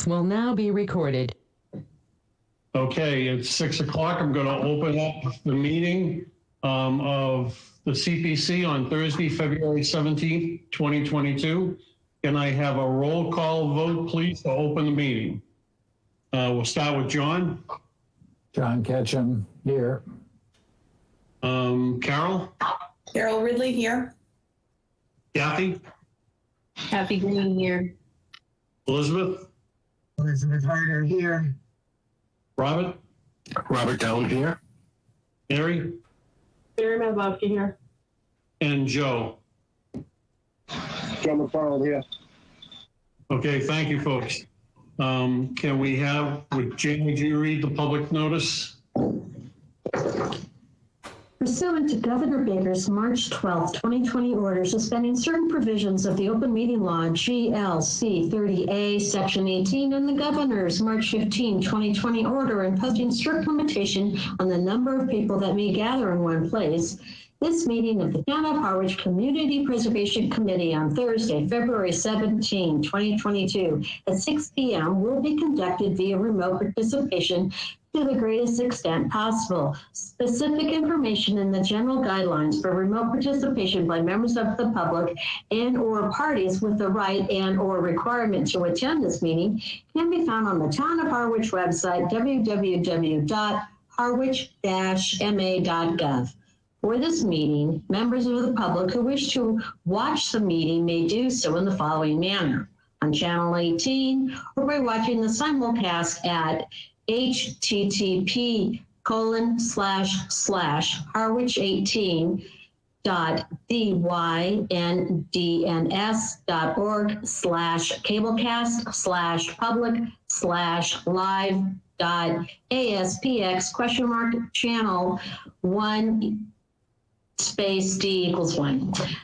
will now be recorded. Okay, it's 6 o'clock. I'm going to open up the meeting of the CPC on Thursday, February 17th, 2022. Can I have a roll call vote, please, to open the meeting? We'll start with John. John Ketchum, here. Carol? Carol Ridley, here. Kathy? Kathy Green, here. Elizabeth? Elizabeth Harder, here. Robert? Robert Down, here. Mary? Mary Mazowski, here. And Joe? Joe McFarland, here. Okay, thank you, folks. Can we have, Jane, would you read the public notice? Pursuant to Governor Baker's March 12, 2020 order suspending certain provisions of the Open Meeting Law GLC 30A, Section 18, and the Governor's March 15, 2020 order imposing strict limitation on the number of people that may gather in one place, this meeting of the Town of Harwich Community Preservation Committee on Thursday, February 17, 2022 at 6 p.m. will be conducted via remote participation to the greatest extent possible. Specific information in the general guidelines for remote participation by members of the public and or parties with the right and or requirement to attend this meeting can be found on the Town of Harwich website, www.harwich-ma.gov. For this meeting, members of the public who wish to watch the meeting may do so in the following manner: on Channel 18 or by watching the simulcast at http://harwich18.dyn.org/cablecast/public/live.aspx ? Channel 1 D=1.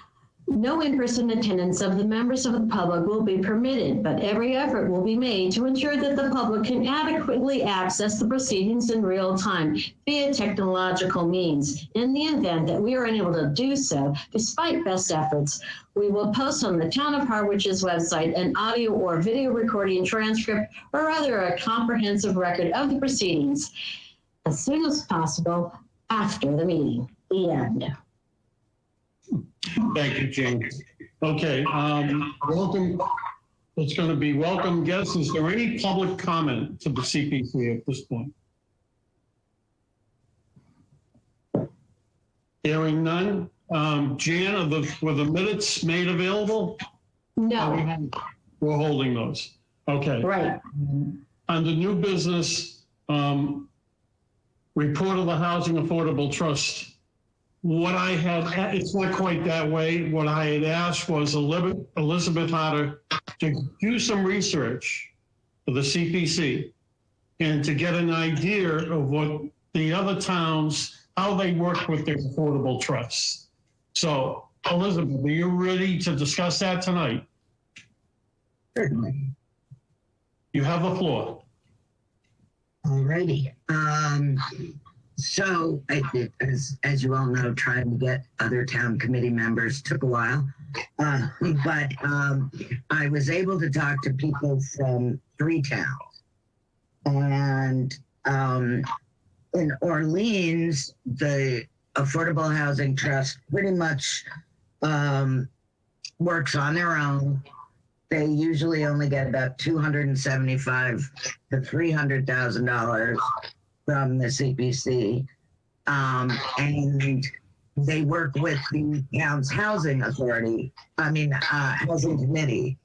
No in-person attendance of the members of the public will be permitted, but every effort will be made to ensure that the public can adequately access the proceedings in real time via technological means. In the event that we are unable to do so, despite best efforts, we will post on the Town of Harwich's website an audio or video recording, transcript, or other comprehensive record of the proceedings as soon as possible after the meeting. The end. Thank you, Jane. Okay, welcome. It's going to be welcome guests. Is there any public comment to the CPC at this point? Hearing none. Jan, were the minutes made available? No. We're holding those. Okay. Right. Under new business, report of the Housing Affordable Trust. What I had, it's not quite that way. What I had asked was Elizabeth Harder to do some research for the CPC and to get an idea of what the other towns, how they work with their affordable trusts. So, Elizabeth, are you ready to discuss that tonight? Certainly. You have the floor. All righty. So, as you all know, trying to get other town committee members took a while. But I was able to talk to people from 3 towns. And in Orleans, the Affordable Housing Trust pretty much works on their own. They usually only get about $275,000 to $300,000 from the CPC, and they work with the town's housing authority, housing committee,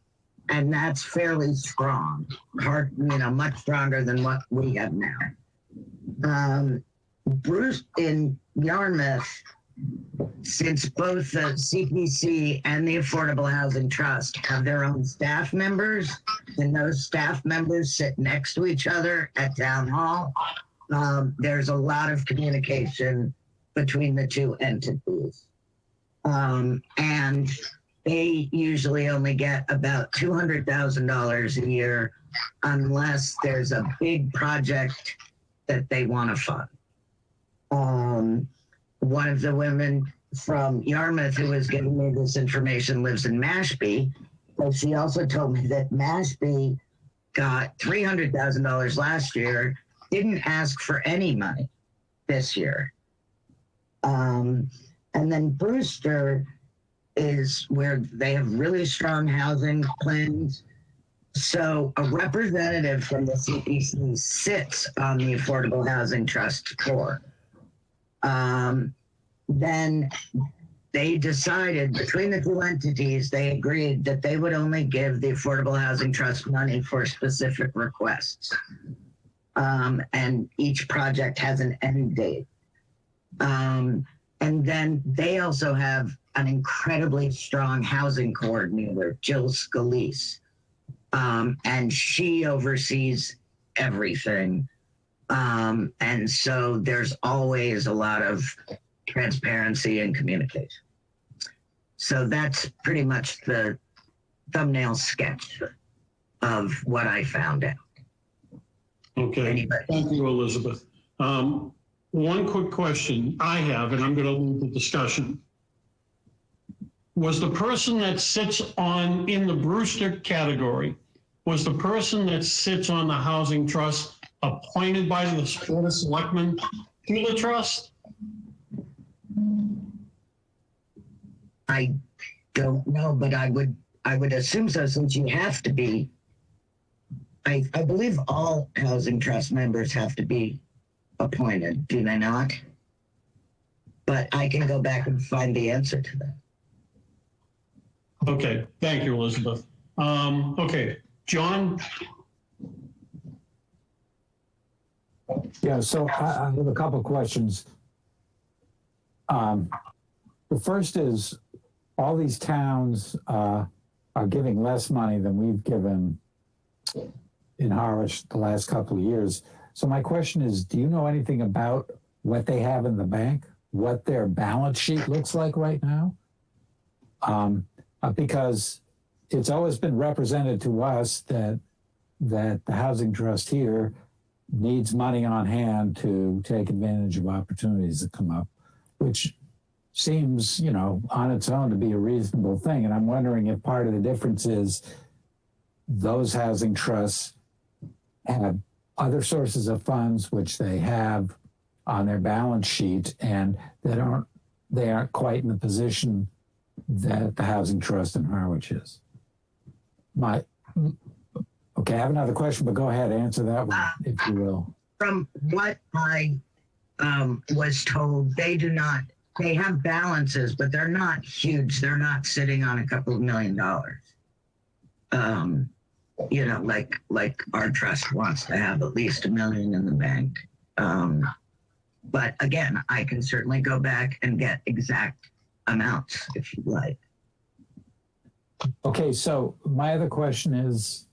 and that's fairly strong, much stronger than what we have now. Bruce in Yarmouth, since both the CPC and the Affordable Housing Trust have their own staff members, and those staff members sit next to each other at town hall, there's a lot of communication between the two entities. And they usually only get about $200,000 a year unless there's a big project that they want to fund. One of the women from Yarmouth who was giving me this information lives in Mashpee, but she also told me that Mashpee got $300,000 last year, didn't ask for any money this year. And then Brewster is where they have really strong housing plans. So a representative from the CPC sits on the Affordable Housing Trust Board. Then they decided between the two entities, they agreed that they would only give the Affordable Housing Trust money for specific requests. And each project has an end date. And then they also have an incredibly strong housing coordinator, Jill Scalise. And she oversees everything. And so there's always a lot of transparency and communication. So that's pretty much the thumbnail sketch of what I found out. Okay, Anybody? thank you, Elizabeth. One quick question I have, and I'm going to leave the discussion. Was the person that sits in the Brewster category, was the person that sits on the Housing Trust appointed by the Board of Selectmen to the trust? I don't know, but I would assume so, since you have to be. I believe all housing trust members have to be appointed, do they not? But I can go back and find the answer to that. Okay, thank you, Elizabeth. Okay, John? Yeah, so I have a couple of questions. The first is, all these towns are giving less money than we've given in Harwich the last couple of years. So my question is, do you know anything about what they have in the bank, what their balance sheet looks like right now? Because it's always been represented to us that the Housing Trust here needs money on hand to take advantage of opportunities that come up, which seems, on its own to be a reasonable thing. And I'm wondering if part of the difference is those housing trusts have other sources of funds which they have on their balance sheet, and they aren't quite in the position that the Housing Trust in Harwich is. Okay, I have another question, but go ahead, answer that one, if you will. From what I was told, they have balances, but they're not huge. They're not sitting on a couple of $1 million. Like our trust wants to have at least $1 million in the bank. But again, I can certainly go back and get exact amounts if you'd like. Okay, so my other question is,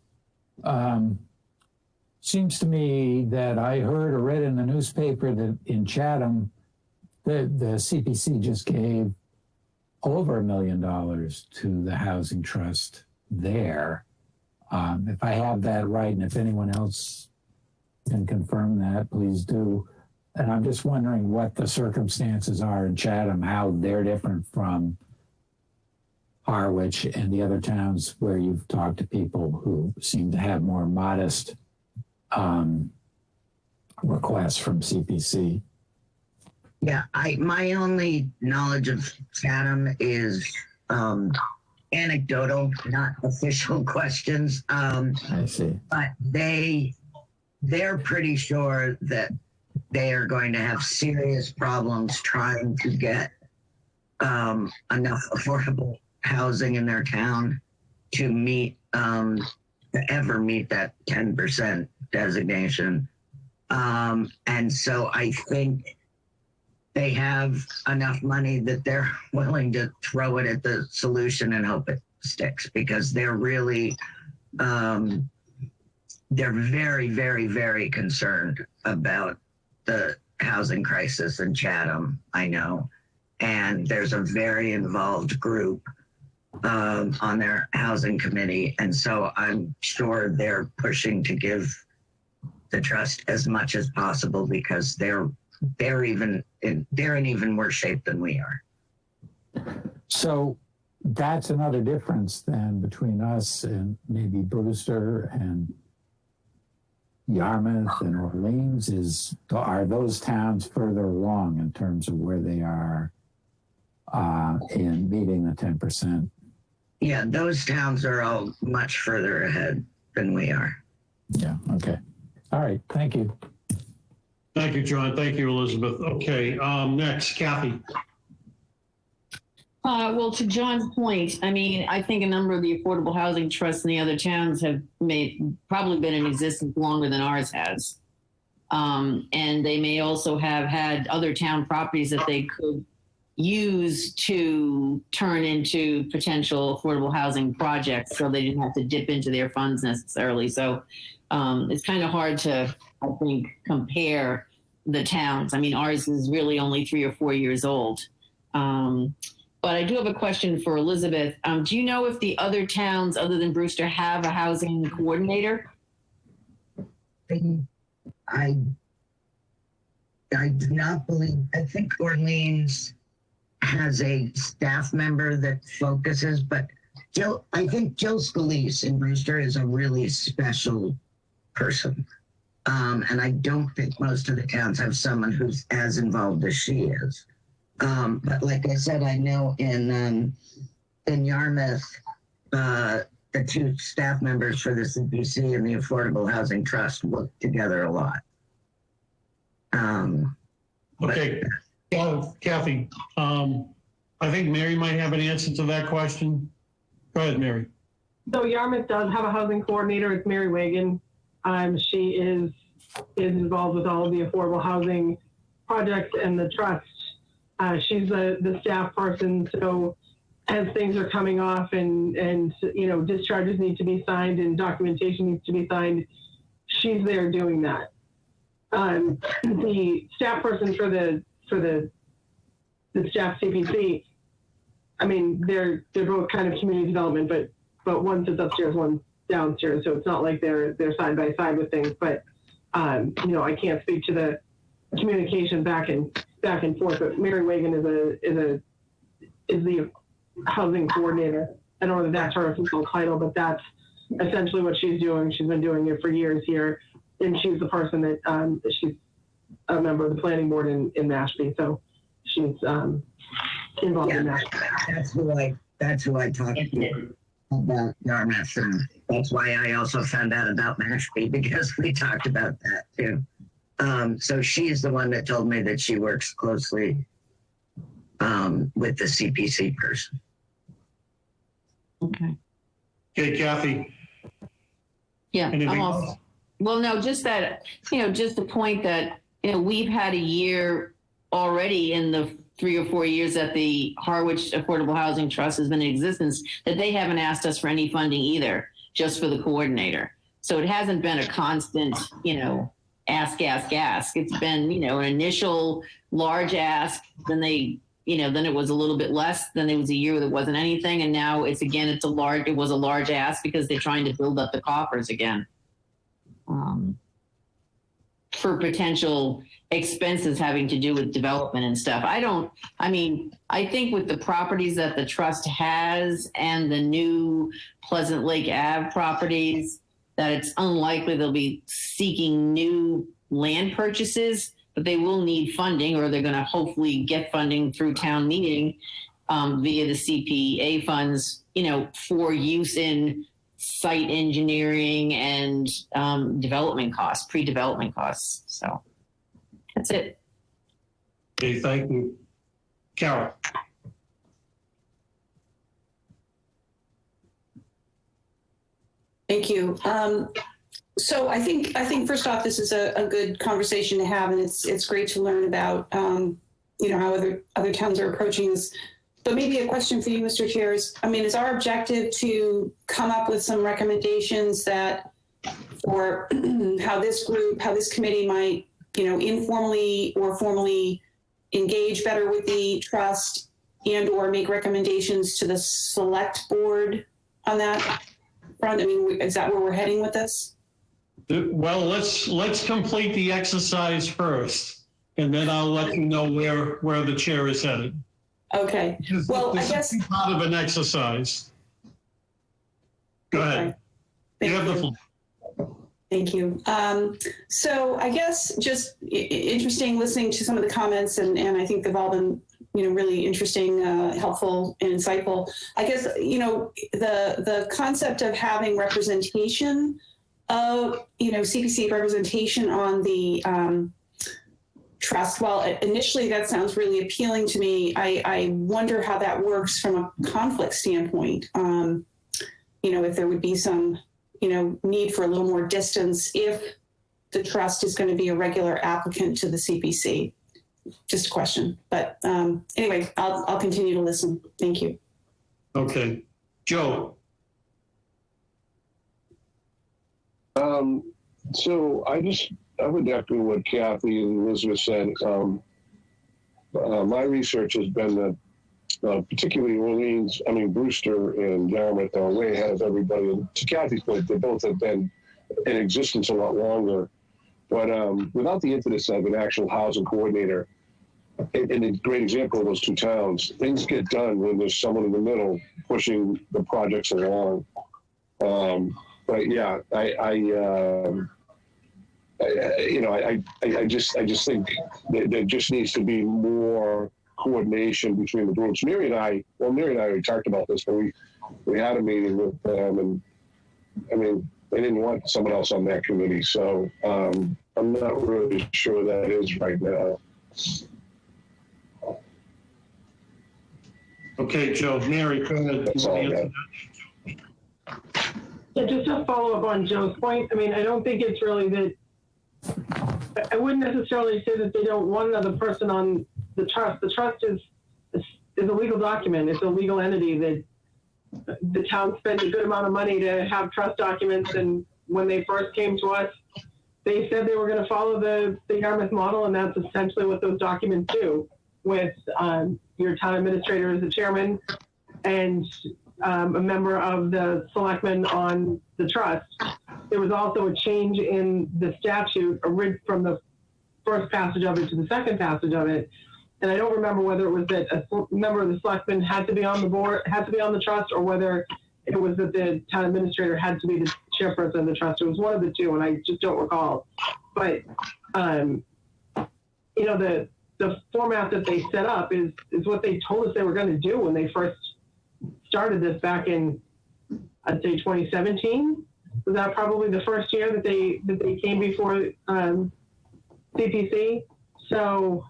seems to me that I heard or read in the newspaper that in Chatham, the CPC just gave over $1 million to the Housing Trust there. If I have that right, and if anyone else can confirm that, please do. And I'm just wondering what the circumstances are in Chatham, how they're different from Harwich and the other towns where you've talked to people who seem to have more modest requests from CPC. Yeah, my only knowledge of Chatham is anecdotal, not official questions. I see. But they're pretty sure that they are going to have serious problems trying to get enough affordable housing in their town to ever meet that 10% designation. And so I think they have enough money that they're willing to throw it at the solution and hope it sticks, because they're really, they're very, very, very concerned about the housing crisis in Chatham, I know. And there's a very involved group on their housing committee. And so I'm sure they're pushing to give the trust as much as possible, because they're in even worse shape than we are. So that's another difference then between us and maybe Brewster and Yarmouth and Orleans? Are those towns further along in terms of where they are in meeting the 10%? Yeah, those towns are all much further ahead than we are. Yeah, okay. All right, thank you. Thank you, John. Thank you, Elizabeth. Okay, next, Kathy. Well, to John's point, I mean, I think a number of the affordable housing trusts in the other towns have probably been in existence longer than ours has. And they may also have had other town properties that they could use to turn into potential affordable housing projects, so they didn't have to dip into their funds necessarily. So it's kind of hard to, I think, compare the towns. I mean, ours is really only 3 or 4 years old. But I do have a question for Elizabeth. Do you know if the other towns other than Brewster have a housing coordinator? I do not believe, I think Orleans has a staff member that focuses, but I think Jill Scalise in Brewster is a really special person. And I don't think most of the towns have someone who's as involved as she is. But like I said, I know in Yarmouth, the 2 staff members for the CPC and the Affordable Housing Trust work together a lot. Okay, Kathy, I think Mary might have an answer to that question. Go ahead, Mary. So Yarmouth does have a housing coordinator. It's Mary Wagon. She is involved with all of the affordable housing projects and the trust. She's the staff person. So as things are coming off and you know, discharges need to be signed and documentation needs to be signed, she's there doing that. The staff person for the staff CPC, I mean, they're both kind of community development, but one sits upstairs, one downstairs. So it's not like they're side by side with things. But you know, I can't speak to the communication back and forth. But Mary Wagon is the housing coordinator. I don't know if that's her official title, but that's essentially what she's doing. She's been doing it for years here, and she's the person that she's a member of the planning board in Mashpee. So she's involved in that. That's who I talked to about Yarmouth, and that's why I also found out about Mashpee, because we talked about that too. So she's the one that told me that she works closely with the CPC person. Okay. Okay, Kathy. Yeah. Anything else? Well, no, just that, you know, just the point that, you know, we've had a year already in the 3 or 4 years that the Harwich Affordable Housing Trust has been in existence, that they haven't asked us for any funding either, just for the coordinator. So it hasn't been a constant, you know, ask. It's been, you know, an initial large ask, then they, you know, then it was a little bit less, then there was a year that wasn't anything. And now it was a large ask because they're trying to build up the coffers again. For potential expenses having to do with development and stuff. I think with the properties that the trust has and the new Pleasant Lake Ave properties, that it's unlikely they'll be seeking new land purchases, but they will need funding, or they're going to hopefully get funding through town meeting via the CPA funds, you know, for use in site engineering and development costs, pre-development costs. So that's it. Okay, thank you. Carol. Thank you. So I think first off, this is a good conversation to have, and it's great to learn about you know, how other towns are approaching this. But maybe a question for you, Mr. Chair, is our objective to come up with some recommendations that for how this committee might, you know, informally or formally engage better with the trust and or make recommendations to the select board on that front? I mean, is that where we're heading with this? Well, let's complete the exercise first, and then I'll let you know where the chair is headed. Okay. Well, I guess it's part of an exercise. Go ahead. Thank You have the you. floor. Thank you. So I guess just interesting listening to some of the comments, and I think they've all been, really interesting, helpful, and insightful. I guess, the concept of having representation of, CPC representation on the trust, while initially that sounds really appealing to me, I wonder how that works from a conflict standpoint. If there would be some need for a little more distance if the trust is going to be a regular applicant to the CPC. Just a question, but anyway, I'll continue to listen. Thank you. Okay, Joe. So I would echo what Kathy and Elizabeth said. My research has been that particularly Orleans, Brewster and Yarmouth are way ahead of everybody. And to Kathy's point, they both have been in existence a lot longer. But without the impetus of an actual housing coordinator, and a great example of those two towns, things get done when there's someone in the middle pushing the projects along. But yeah, I just think that there just needs to be more coordination between the groups. Mary and I already talked about this, but we had a meeting with them, and they didn't want someone else on that committee, so I'm not really sure that is right now. Okay, Joe. Mary, go ahead. That's all I got. Yeah, just to follow up on Joe's point, I don't think it's really that, I wouldn't necessarily say that they don't want another person on the trust. The trust is a legal document. It's a legal entity that the town spent a good amount of money to have trust documents. And when they first came to us, they said they were going to follow the Yarmouth model, and that's essentially what those documents do, with your town administrator as the chairman and a member of the selectmen on the trust. There was also a change in the statute from the first passage of it to the second passage of it. And I don't remember whether it was that a member of the selectmen had to be on the board, had to be on the trust, or whether it was that the town administrator had to be the chairperson of the trust. It was one of the two, and I just don't recall. But, the format that they set up is what they told us they were going to do when they first started this back in, I'd say 2017. Was that probably the first year that they came before CPC? So,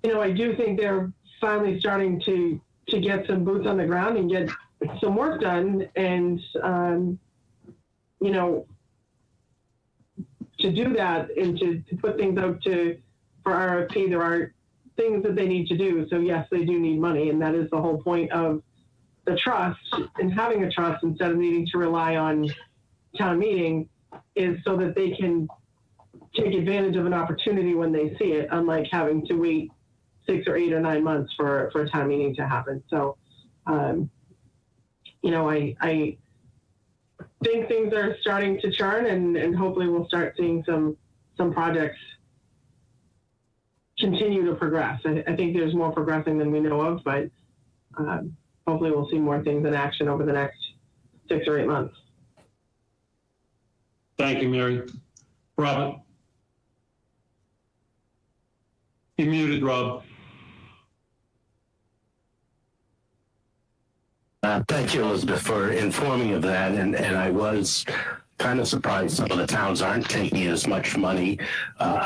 I do think they're finally starting to get some boots on the ground and get some work done. And, to do that and to put things out for RFP, there are things that they need to do. So yes, they do need money. And that is the whole point of the trust, and having a trust instead of needing to rely on town meeting, is so that they can take advantage of an opportunity when they see it, unlike having to wait 6 or 8 or 9 months for a town meeting to happen. So, I think things are starting to churn, and hopefully we'll start seeing some projects continue to progress. I think there's more progressing than we know of, but hopefully we'll see more things in action over the next 6 or 8 months. Thank you, Mary. Robert. You're muted, Rob. Thank you, Elizabeth, for informing of that. And I was kind of surprised some of the towns aren't taking as much money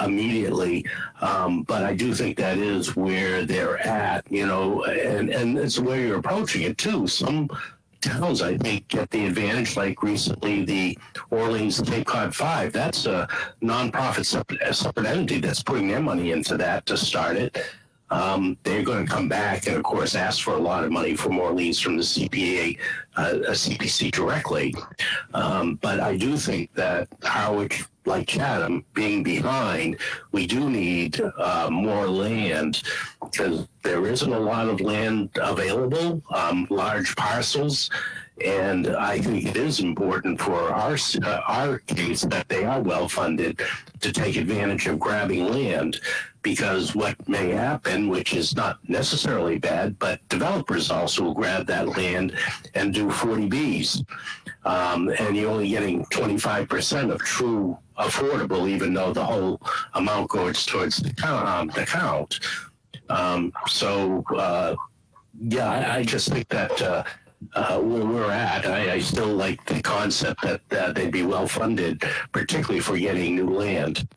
immediately. But I do think that is where they're at, and it's where you're approaching it too. Some towns, I think, get the advantage, like recently the Orleans Cape Cod 5. That's a nonprofit separate entity that's putting their money into that to start it. They're going to come back and, of course, ask for a lot of money from Orleans from the CPC directly. But I do think that Harwich, like Chatham, being behind, we do need more land, because there isn't a lot of land available, large parcels. And I think it is important for our case that they are well funded to take advantage of grabbing land, because what may happen, which is not necessarily bad, but developers also will grab that land and do 40Bs. And you're only getting 25% of true affordable, even though the whole amount goes towards the count. Yeah, I just think that where we're at, I still like the concept that they'd be well funded, particularly for getting new land.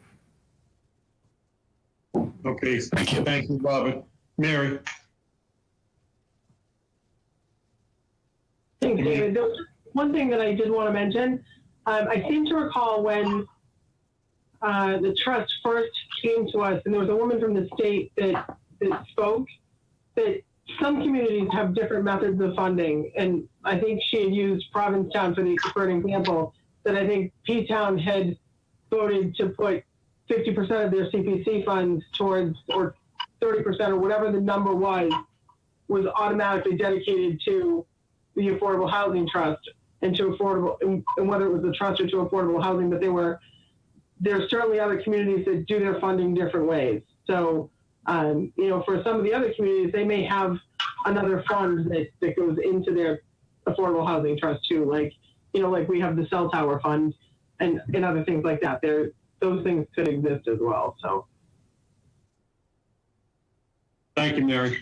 Okay. Thank you. Thank you, Robert. Mary? Thanks, David. There was one thing that I did want to mention. I seem to recall when the trust first came to us, and there was a woman from the state that spoke, that some communities have different methods of funding. And I think she had used Provincetown for an example, that I think P-Town had voted to put 50% of their CPC funds towards, or 30% or whatever the number was automatically dedicated to the Affordable Housing Trust and to affordable, and whether it was the trust or to affordable housing, but there's certainly other communities that do their funding different ways. So, for some of the other communities, they may have another fund that goes into their affordable housing trust too. Like we have the cell tower fund and other things like that. Those things could exist as well. So. Thank you, Mary.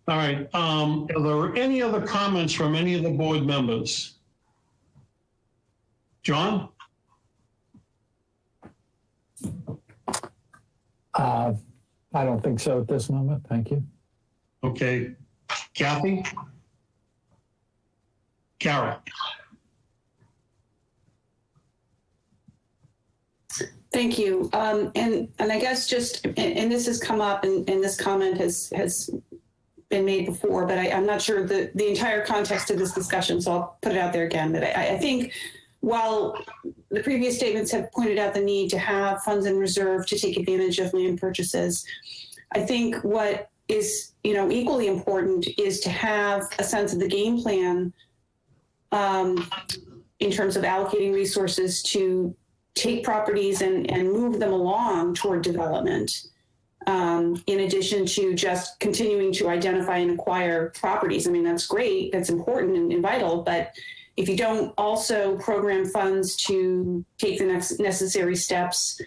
All right. Are there any other comments from any of the board members? John? I don't think so at this moment. Thank you. Okay. Kathy? Carol? Thank you. And I guess just, and this has come up and this comment has been made before, but I'm not sure the entire context of this discussion, so I'll put it out there again. But I think while the previous statements have pointed out the need to have funds in reserve to take advantage of land purchases, I think what is equally important is to have a sense of the game plan in terms of allocating resources to take properties and move them along toward development, in addition to just continuing to identify and acquire properties. I mean, that's great, that's important and vital, but if you don't also program funds to take the next necessary steps,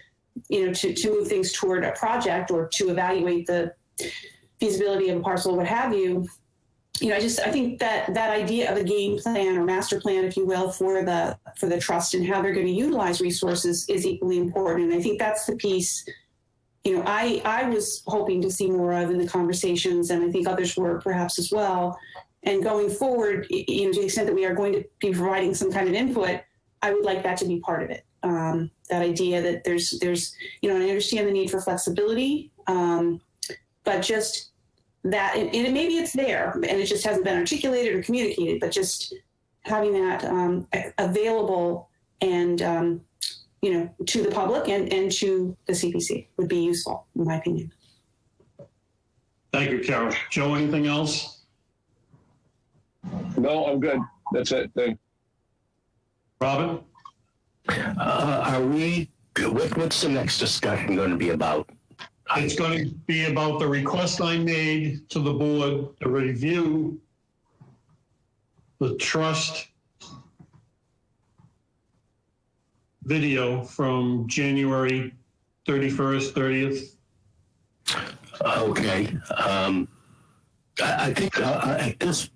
to move things toward a project or to evaluate the feasibility of a parcel, what have you, I think that idea of a game plan or master plan, if you will, for the trust and how they're going to utilize resources is equally important. And I think that's the piece, I was hoping to see more of in the conversations, and I think others were perhaps as well. And going forward, to the extent that we are going to be providing some kind of input, I would like that to be part of it. That idea that there's, I understand the need for flexibility, but just that, and maybe it's there and it just hasn't been articulated or communicated, but just having that available and, to the public and to the CPC would be useful, in my opinion. Thank you, Carol. Joe, anything else? No, I'm good. That's it. Thanks. Robin? What's the next discussion going to be about? It's going to be about the request I made to the board to review the trust video from January 31st, 30th. Okay. I think at this.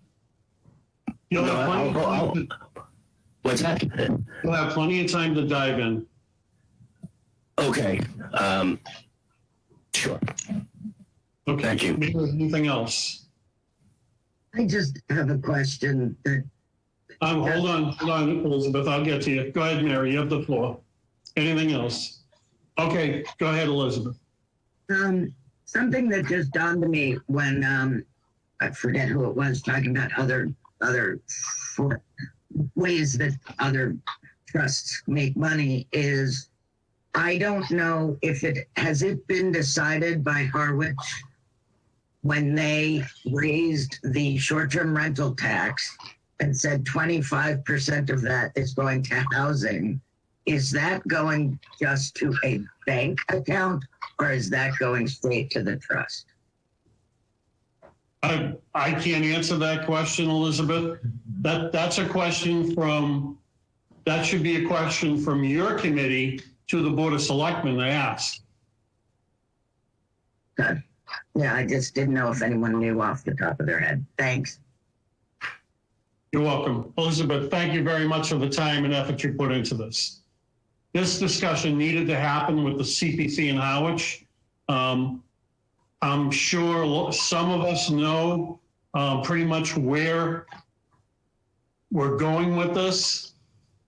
You'll have What's that? You'll have plenty of time to dive in. Okay. Sure. Okay. Thank you. Anything else? I just have a question that Hold on, Elizabeth. I'll get to you. Go ahead, Mary. You have the floor. Anything else? Okay. Go ahead, Elizabeth. something that just dawned to me when I forget who it was talking about other ways that other trusts make money is I don't know if it been decided by Harwich when they raised the short-term rental tax and said 25% of that is going to housing, is that going just to a bank account or is that going straight to the trust? I can't answer that question, Elizabeth. That should be a question from your committee to the Board of Selectmen to ask. Good. Yeah, I just didn't know if anyone knew off the top of their head. Thanks. You're welcome. Elizabeth, thank you very much for the time and effort you put into this. This discussion needed to happen with the CPC in Harwich. I'm sure some of us know pretty much where we're going with this,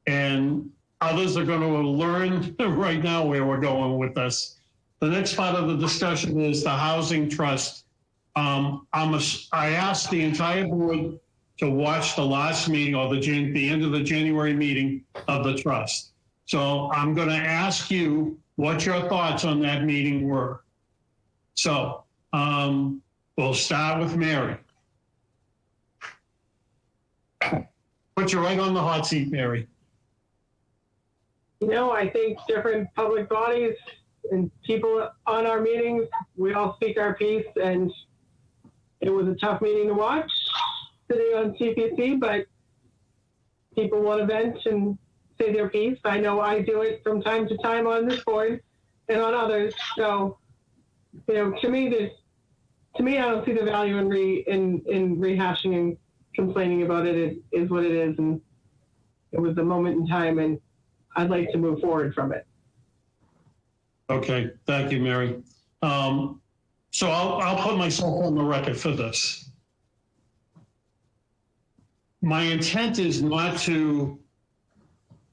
and others are going to learn right now where we're going with this. The next part of the discussion is the housing trust. I asked the entire board to watch the last meeting or the end of the January meeting of the trust. So I'm going to ask you what your thoughts on that meeting were. So we'll start with Mary. Put you right on the hot seat, Mary. You know, I think different public bodies and people on our meetings, we all speak our piece, and it was a tough meeting to watch sitting on CPC, but people want to vent and say their piece. I know I do it from time to time on this board and on others. So, you know, to me, I don't see the value in rehashing and complaining about it. It is what it is, and it was a moment in time, and I'd like to move forward from it. Okay, thank you, Mary. So I'll put myself on the record for this. My intent is not to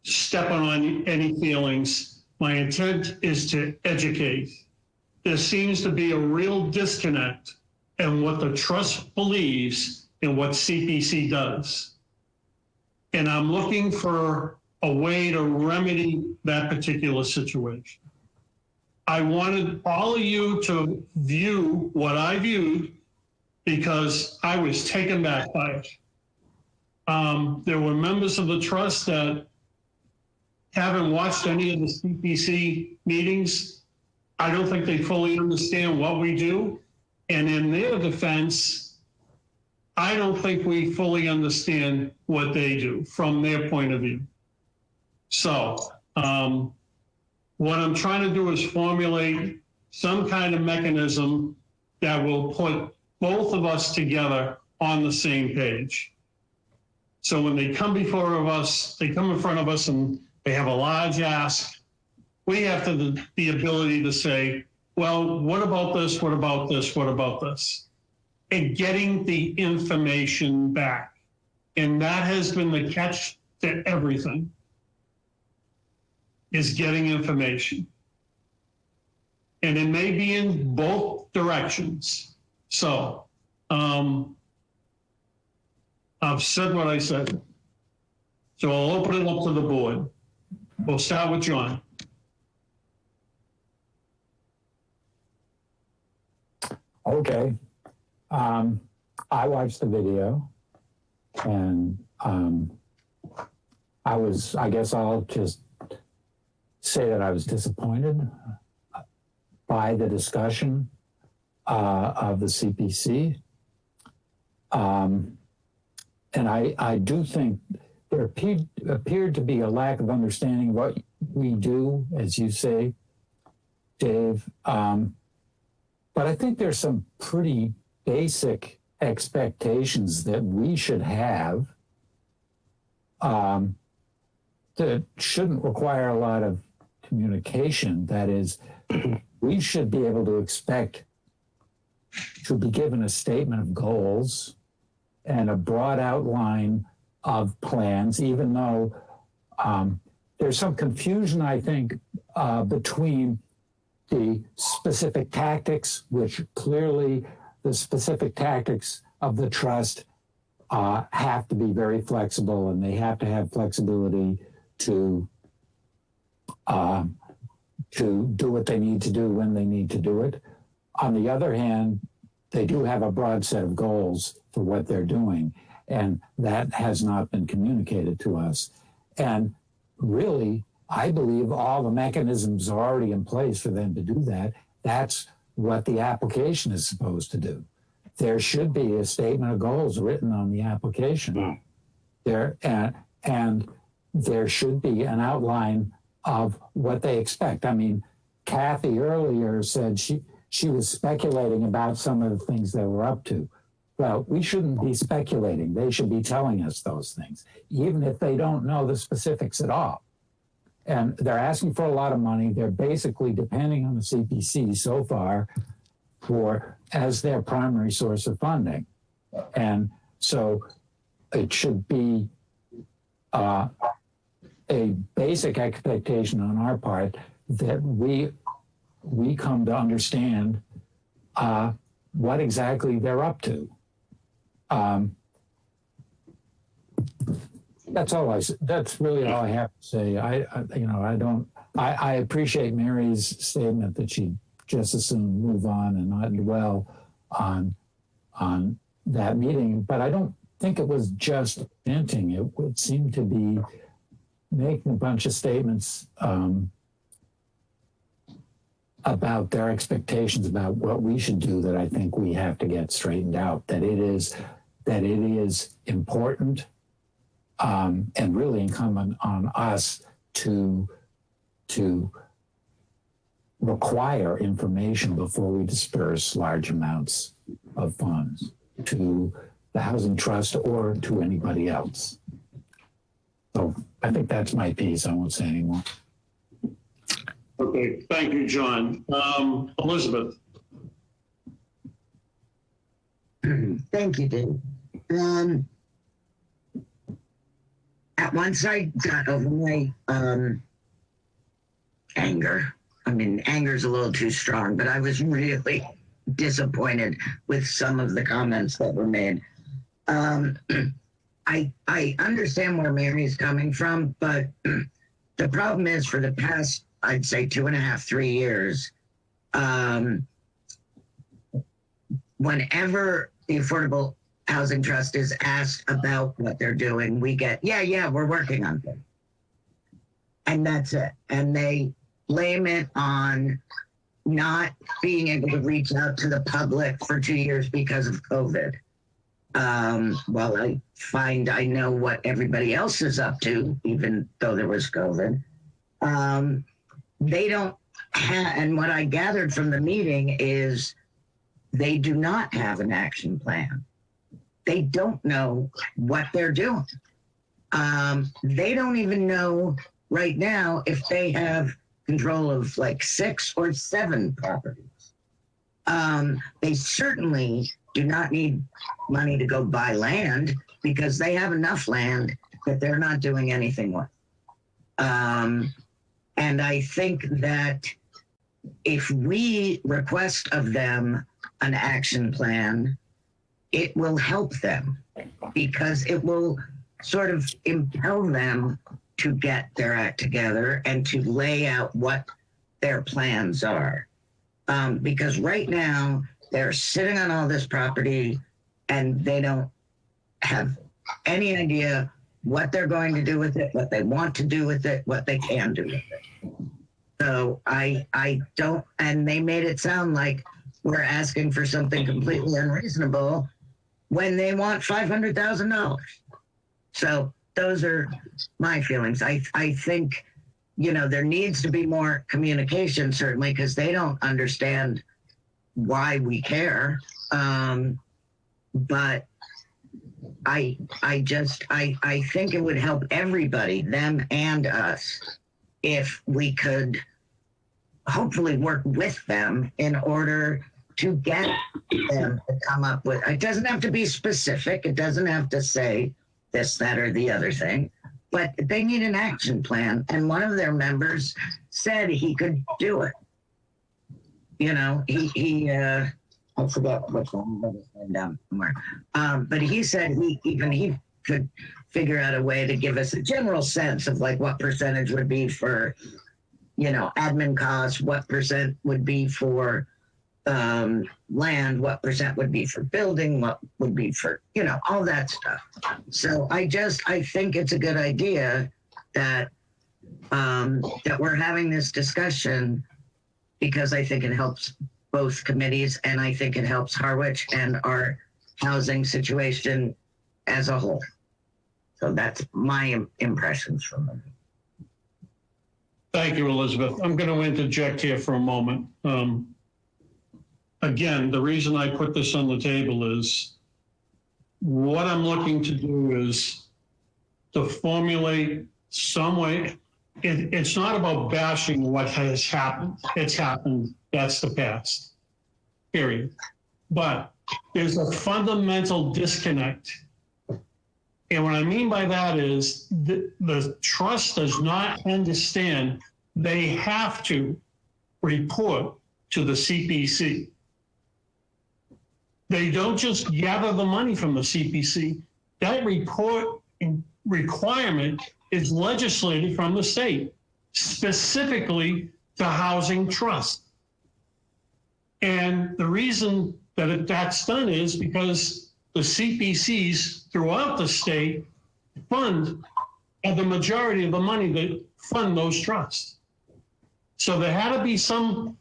step on any feelings. My intent is to educate. There seems to be a real disconnect in what the trust believes and what CPC does. And I'm looking for a way to remedy that particular situation. I wanted all of you to view what I viewed because I was taken back by it. There were members of the trust that haven't watched any of the CPC meetings. I don't think they fully understand what we do. And in their defense, I don't think we fully understand what they do from their point of view. So what I'm trying to do is formulate some kind of mechanism that will put both of us together on the same page. So when they come before us, they come in front of us and they have a large ask, we have the ability to say, well, what about this? What about this? What about this? And getting the information back. And that has been the catch to everything, is getting information. And it may be in both directions. So I've said what I said. So I'll open it up to the board. We'll start with John. Okay. I watched the video, and I guess I'll just say that I was disappointed by the discussion of the CPC. And I do think there appeared to be a lack of understanding of what we do, as you say, Dave. But I think there's some pretty basic expectations that we should have that shouldn't require a lot of communication. That is, we should be able to expect to be given a statement of goals and a broad outline of plans, even though there's some confusion, I think, between the specific tactics, which clearly the specific tactics of the trust have to be very flexible, and they have to have flexibility to do what they need to do when they need to do it. On the other hand, they do have a broad set of goals for what they're doing. And that has not been communicated to us. And really, I believe all the mechanisms are already in place for them to do that. That's what the application is supposed to do. There should be a statement of goals written on the application. There and there should be an outline of what they expect. I mean, Kathy earlier said she was speculating about some of the things they were up to. Well, we shouldn't be speculating. They should be telling us those things, even if they don't know the specifics at all. And they're asking for a lot of money. They're basically depending on the CPC so far as their primary source of funding. And so it should be a basic expectation on our part that we come to understand what exactly they're up to. That's really all I have to say. I appreciate Mary's statement that she'd just as soon move on and not dwell on that meeting, but I don't think it was just venting. It would seem to be making a bunch of statements about their expectations about what we should do that I think we have to get straightened out, that it is important and really incumbent on us to require information before we disperse large amounts of funds to the Housing Trust or to anybody else. So I think that's my piece. I won't say anymore. Okay, thank you, John. Elizabeth. Thank you, Dave. At once I got over my anger. I mean, anger is a little too strong, but I was really disappointed with some of the comments that were made. I understand where Mary's coming from, but the problem is for the past, I'd say 2.5, 3 years, whenever the Affordable Housing Trust is asked about what they're doing, we get, yeah, we're working on things. And that's it. And they blame it on not being able to reach out to the public for 2 years because of COVID. Well, I find I know what everybody else is up to, even though there was COVID. They don't have, and what I gathered from the meeting is they do not have an action plan. They don't know what they're doing. They don't even know right now if they have control of like 6 or 7 properties. They certainly do not need money to go buy land because they have enough land that they're not doing anything with. And I think that if we request of them an action plan, it will help them because it will sort of impel them to get their act together and to lay out what their plans are. Because right now they're sitting on all this property and they don't have any idea what they're going to do with it, what they want to do with it, what they can do with it. So I don't, and they made it sound like we're asking for something completely unreasonable when they want $500,000. So those are my feelings. I think, there needs to be more communication, certainly, because they don't understand why we care. But I think it would help everybody, them and us, if we could hopefully work with them in order to get them to come up with, it doesn't have to be specific. It doesn't have to say this, that, or the other thing, but they need an action plan. And one of their members said he could do it. I forgot which one, but it's written down somewhere. But he said he could figure out a way to give us a general sense of like what percentage would be for, admin costs, what percent would be for land, what percent would be for building, what would be for, all that stuff. So I think it's a good idea that that we're having this discussion, because I think it helps both committees, and I think it helps Harwich and our housing situation as a whole. So that's my impressions from them. Thank you, Elizabeth. I'm going to interject here for a moment. Again, the reason I put this on the table is what I'm looking to do is to formulate some way. It's not about bashing what has happened. It's happened. That's the past, period. But there's a fundamental disconnect. And what I mean by that is the trust does not understand they have to report to the CPC. They don't just gather the money from the CPC. That report requirement is legislated from the state, specifically to housing trust. And the reason that that's done is because the CPCs throughout the state fund the majority of the money that fund those trusts. So there had to be some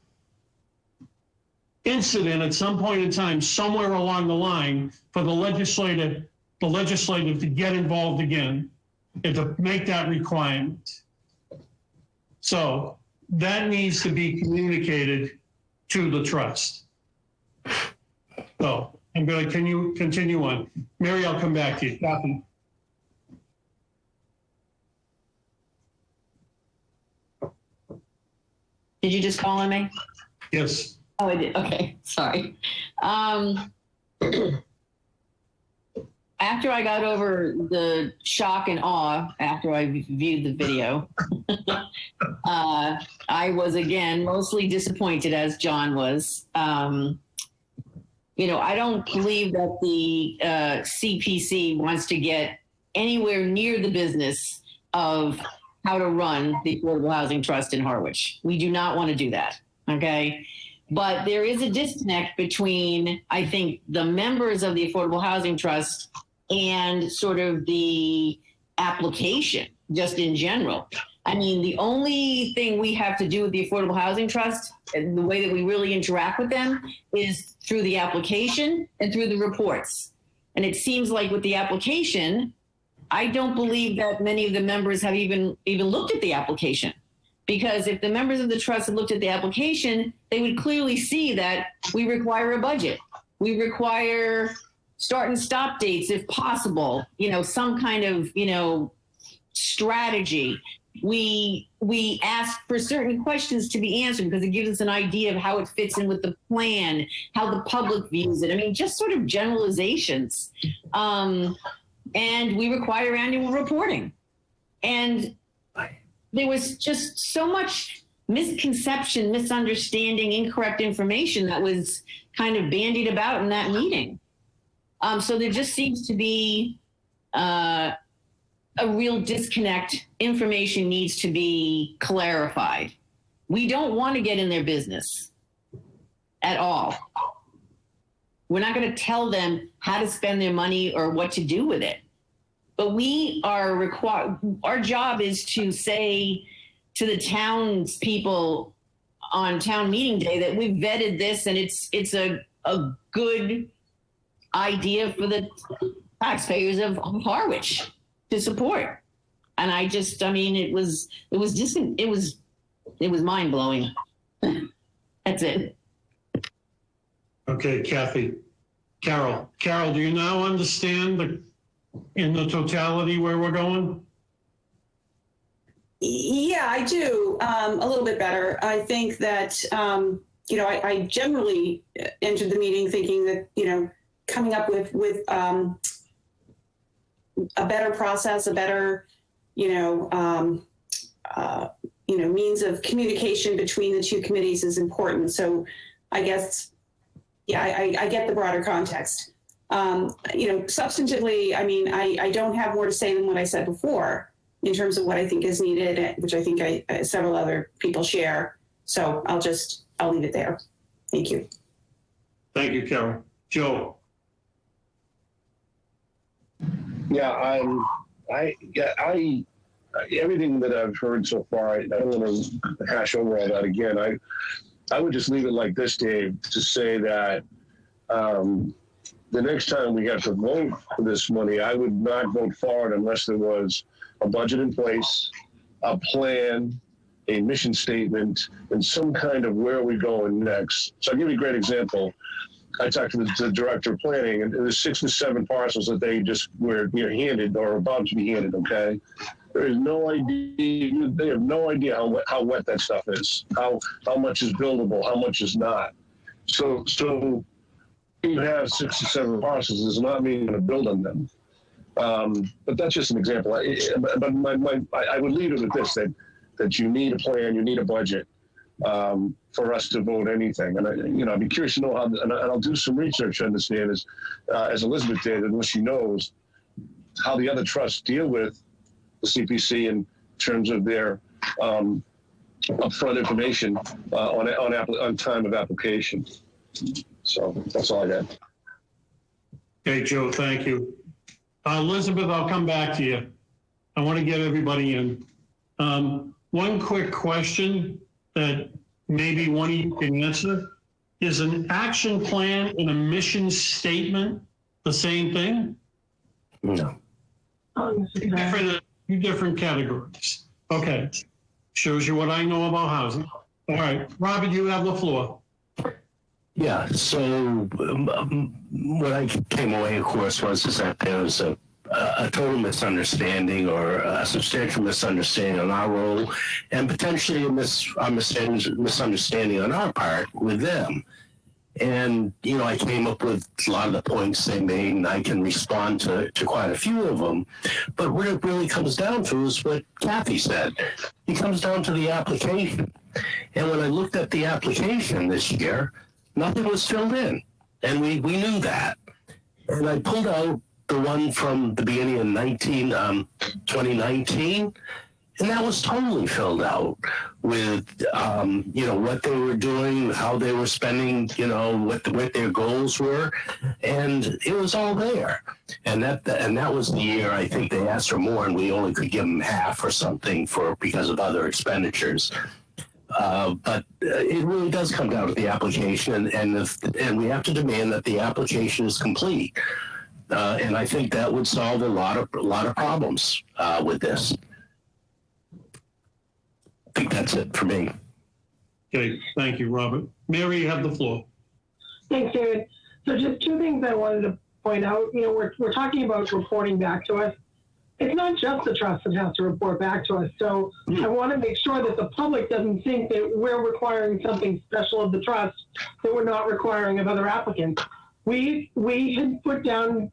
incident at some point in time, somewhere along the line, for the legislative to get involved again and to make that requirement. So that needs to be communicated to the trust. So I'm going to continue on. Mary, I'll come back to you. Kathy. Did you just call on me? Yes. Oh, I did. Okay, sorry. After I got over the shock and awe after I viewed the video, I was again mostly disappointed, as John was. I don't believe that the CPC wants to get anywhere near the business of how to run the Affordable Housing Trust in Harwich. We do not want to do that, okay? But there is a disconnect between, I think, the members of the Affordable Housing Trust and sort of the application, just in general. I mean, the only thing we have to do with the Affordable Housing Trust and the way that we really interact with them is through the application and through the reports. And it seems like with the application, I don't believe that many of the members have even looked at the application. Because if the members of the trust had looked at the application, they would clearly see that we require a budget. We require start and stop dates if possible, some kind of, strategy. We ask for certain questions to be answered because it gives us an idea of how it fits in with the plan, how the public views it. I mean, just sort of generalizations. And we require annual reporting. And there was just so much misconception, misunderstanding, incorrect information that was kind of bandied about in that meeting. So there just seems to be a real disconnect. Information needs to be clarified. We don't want to get in their business at all. We're not going to tell them how to spend their money or what to do with it. But we are required, our job is to say to the townspeople on town meeting day that we've vetted this and it's a good idea for the taxpayers of Harwich to support. And it was mind blowing. That's it. Okay, Kathy. Carol, do you now understand in the totality where we're going? Yeah, I do, a little bit better. I think that, I generally entered the meeting thinking that, coming up with a better process, a better, means of communication between the two committees is important. So I guess, I get the broader context. Substantively, I don't have more to say than what I said before in terms of what I think is needed, which I think several other people share. So I'll leave it there. Thank you. Thank you, Carol. Joe? Yeah, everything that I've heard so far, I don't want to hash over all that again. I would just leave it like this, Dave, to say that the next time we have to vote for this money, I would not vote for it unless there was a budget in place, a plan, a mission statement, and some kind of where are we going next. So I'll give you a great example. I talked to the director of planning, and there's 6 to 7 parcels that they just were handed or about to be handed. Okay, there is no idea. They have no idea how wet that stuff is, how much is buildable, how much is not. So you have 6 to 7 parcels does not mean you're going to build on them. But that's just an example. But I would leave it with this: that you need a plan, you need a budget. For us to vote anything, and I'd be curious to know how, and I'll do some research to understand as Elizabeth did, and what she knows, how the other trusts deal with the CPC in terms of their upfront information on time of application. So that's all I got. Okay, Joe, thank you. Elizabeth, I'll come back to you. I want to get everybody in. One quick question that maybe one of you can answer. Is an action plan and a mission statement the same thing? No. Two different categories. Okay. Shows you what I know about housing. All right. Robert, you have the floor. Yeah, so what I came away, of course, was that there was a total misunderstanding or a substantial misunderstanding on our role, and potentially a misunderstanding on our part with them. And, I came up with a lot of the points they made, and I can respond to quite a few of them. But what it really comes down to is what Kathy said. It comes down to the application. And when I looked at the application this year, nothing was filled in. And we knew that. And I pulled out the one from the beginning of 2019, and that was totally filled out with, what they were doing, how they were spending, what their goals were, and it was all there. And that was the year I think they asked for more, and we only could give them half or something because of other expenditures. But it really does come down to the application, and we have to demand that the application is complete. And I think that would solve a lot of problems with this. I think that's it for me. Okay, thank you, Robert. Mary, you have the floor. Thanks, David. So just 2 things I wanted to point out. We're talking about reporting back to us. It's not just the trust that has to report back to us. So I want to make sure that the public doesn't think that we're requiring something special of the trust that we're not requiring of other applicants. We had put down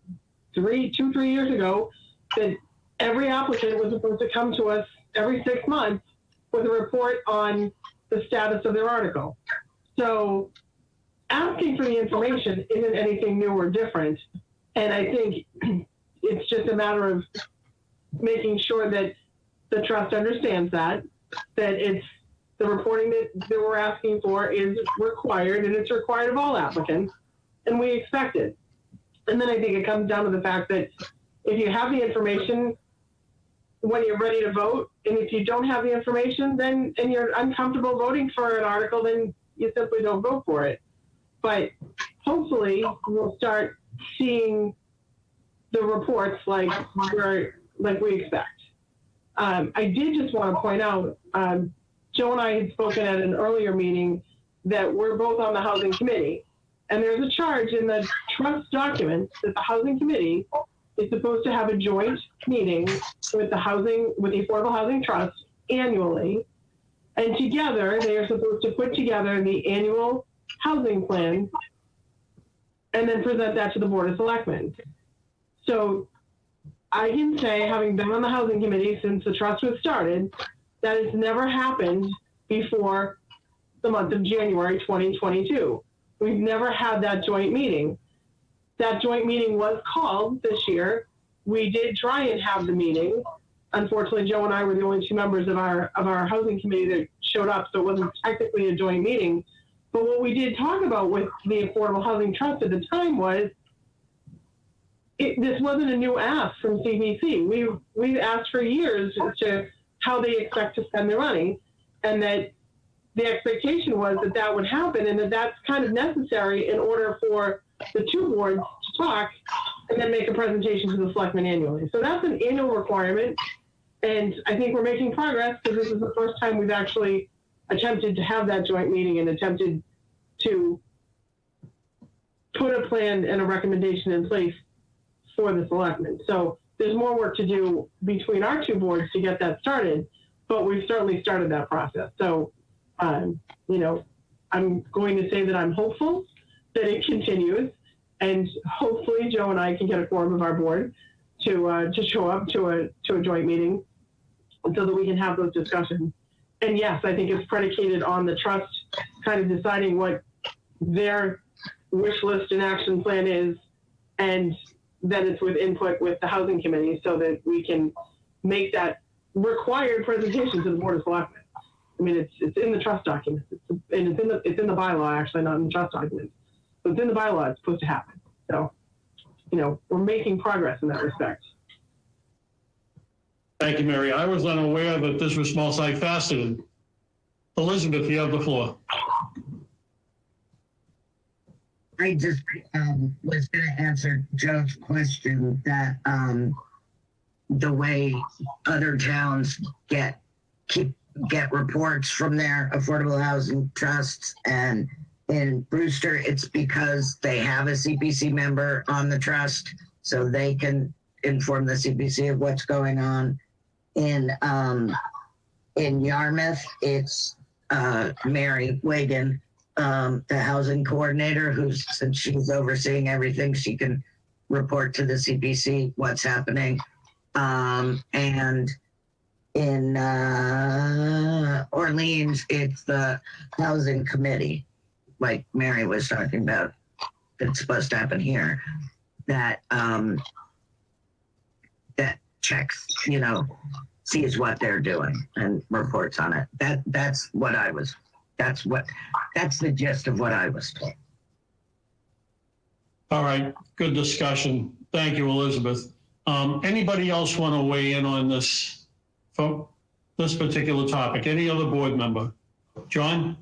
3 years ago that every applicant was supposed to come to us every 6 months with a report on the status of their article. So asking for the information isn't anything new or different. And I think it's just a matter of making sure that the trust understands that it's the reporting that we're asking for is required, and it's required of all applicants, and we expect it. And then I think it comes down to the fact that if you have the information when you're ready to vote, and if you don't have the information, then and you're uncomfortable voting for an article, then you simply don't vote for it. But hopefully we'll start seeing the reports like we expect. I did just want to point out, Joe and I had spoken at an earlier meeting that we're both on the Housing Committee. And there's a charge in the trust document that the Housing Committee is supposed to have a joint meeting with the Affordable Housing Trust annually. And together, they are supposed to put together the annual housing plan and then present that to the Board of Selectmen. So I can say, having been on the Housing Committee since the trust was started, that has never happened before the month of January 2022. We've never had that joint meeting. That joint meeting was called this year. We did try and have the meeting. Unfortunately, Joe and I were the only 2 members of our Housing Committee that showed up, so it wasn't technically a joint meeting. But what we did talk about with the Affordable Housing Trust at the time was this wasn't a new ask from CPC. We've asked for years as to how they expect to spend their money, and that the expectation was that that would happen, and that that's kind of necessary in order for the two boards to talk and then make a presentation to the selectmen annually. So that's an annual requirement, and I think we're making progress because this is the first time we've actually attempted to have that joint meeting and attempted to put a plan and a recommendation in place for the selectmen. So there's more work to do between our two boards to get that started, but we've certainly started that process. So, you know, I'm going to say that I'm hopeful that it continues, and hopefully Joe and I can get a quorum of our board to show up to a joint meeting so that we can have those discussions. And yes, I think it's predicated on the trust kind of deciding what their wish list and action plan is, and then it's with input with the housing committee so that we can make that required presentation to the Board of Selectmen. I mean, it's in the trust document, and it's in the bylaw, actually, not in the trust document. So it's in the bylaw, it's supposed to happen. So, you know, we're making progress in that respect. Thank you, Mary. I was unaware that this was multifaceted. Elizabeth, you have the floor. I just was going to answer Joe's question that the way other towns get reports from their affordable housing trusts, and in Brewster, it's because they have a CPC member on the trust, so they can inform the CPC of what's going on. In Yarmouth, it's Mary Wagan, the housing coordinator, who's, since she's overseeing everything, she can report to the CPC what's happening. And in Orleans, it's the housing committee, like Mary was talking about, that's supposed to happen here, that that checks, you know, sees what they're doing and reports on it. That's the gist of what I was told. All right, good discussion. Thank you, Elizabeth. Anybody else want to weigh in on this particular topic? Any other board member? John?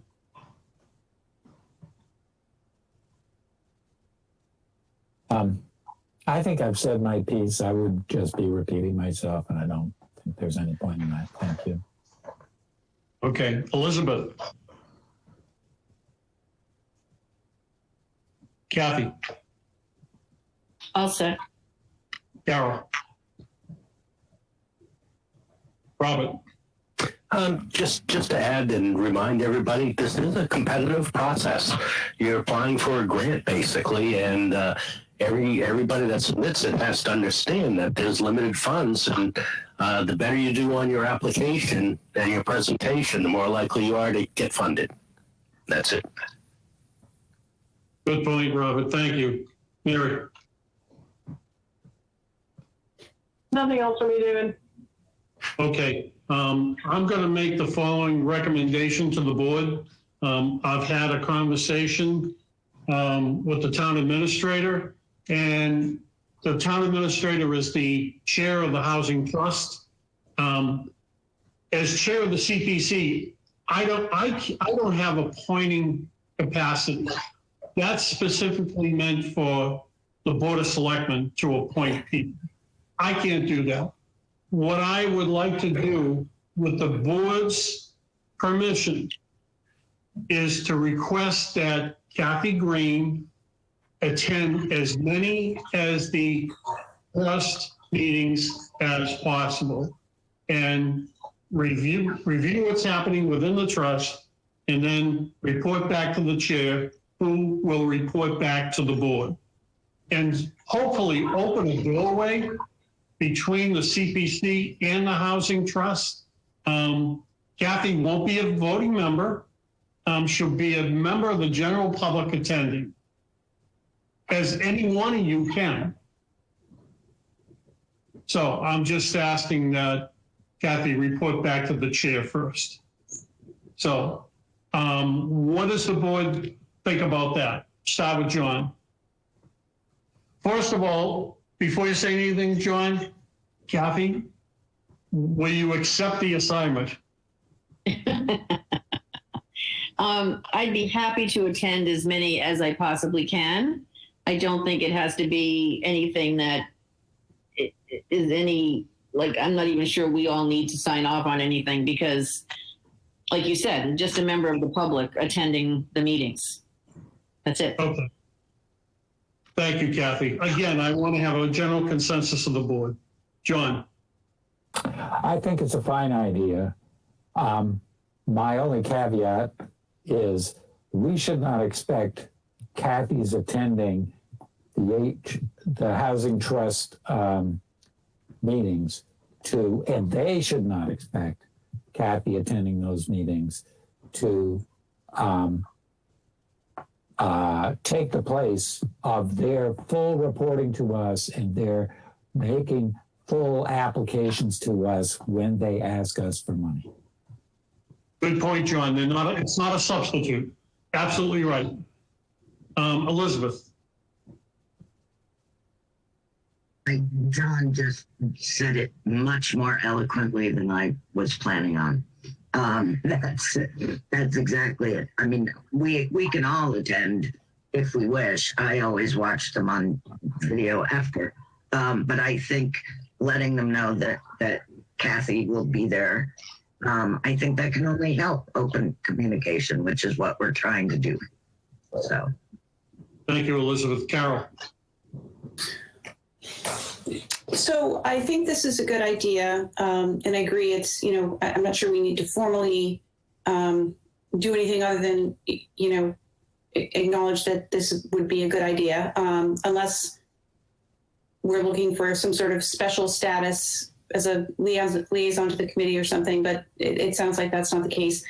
I think I've said my piece. I would just be repeating myself, and I don't think there's any point in that. Thank you. Okay, Elizabeth. Kathy. All set. Carol. Robert. Just to add and remind everybody, this is a competitive process. You're applying for a grant, basically, and everybody that submits it has to understand that there's limited funds, and the better you do on your application and your presentation, the more likely you are to get funded. That's it. Good point, Robert. Thank you. Mary. Nothing else from me, David. Okay. I'm going to make the following recommendation to the board. I've had a conversation with the town administrator, and the town administrator is the chair of the Housing Trust. As chair of the CPC, I don't have appointing capacity. That's specifically meant for the Board of Selectmen to appoint people. I can't do that. What I would like to do with the board's permission is to request that Kathy Green attend as many as the trust meetings as possible and review what's happening within the trust, and then report back to the chair, who will report back to the board, and hopefully open a doorway between the CPC and the Housing Trust. Kathy won't be a voting member. She'll be a member of the general public attending, as any one of you can. So I'm just asking that Kathy report back to the chair first. So What does the board think about that? Start with John. First of all, before you say anything, John, Kathy, will you accept the assignment? I'd be happy to attend as many as I possibly can. I don't think it has to be anything that is any, like, I'm not even sure we all need to sign off on anything because, like you said, just a member of the public attending the meetings. That's it. Okay. Thank you, Kathy. Again, I want to have a general consensus of the board. John. I think it's a fine idea. My only caveat is we should not expect Kathy's attending the Housing Trust meetings and they should not expect Kathy attending those meetings to take the place of their full reporting to us and their making full applications to us when they ask us for money. Good point, John. It's not a substitute. Absolutely right. Elizabeth. John just said it much more eloquently than I was planning on. That's exactly it. I mean, we can all attend if we wish. I always watch them on video after. But I think letting them know that Kathy will be there, I think that can only help open communication, which is what we're trying to do. So. Thank you, Elizabeth. Carol. So I think this is a good idea, and I agree. It's, I'm not sure we need to formally do anything other than, acknowledge that this would be a good idea, unless we're looking for some sort of special status as a liaison to the committee or something, but it sounds like that's not the case.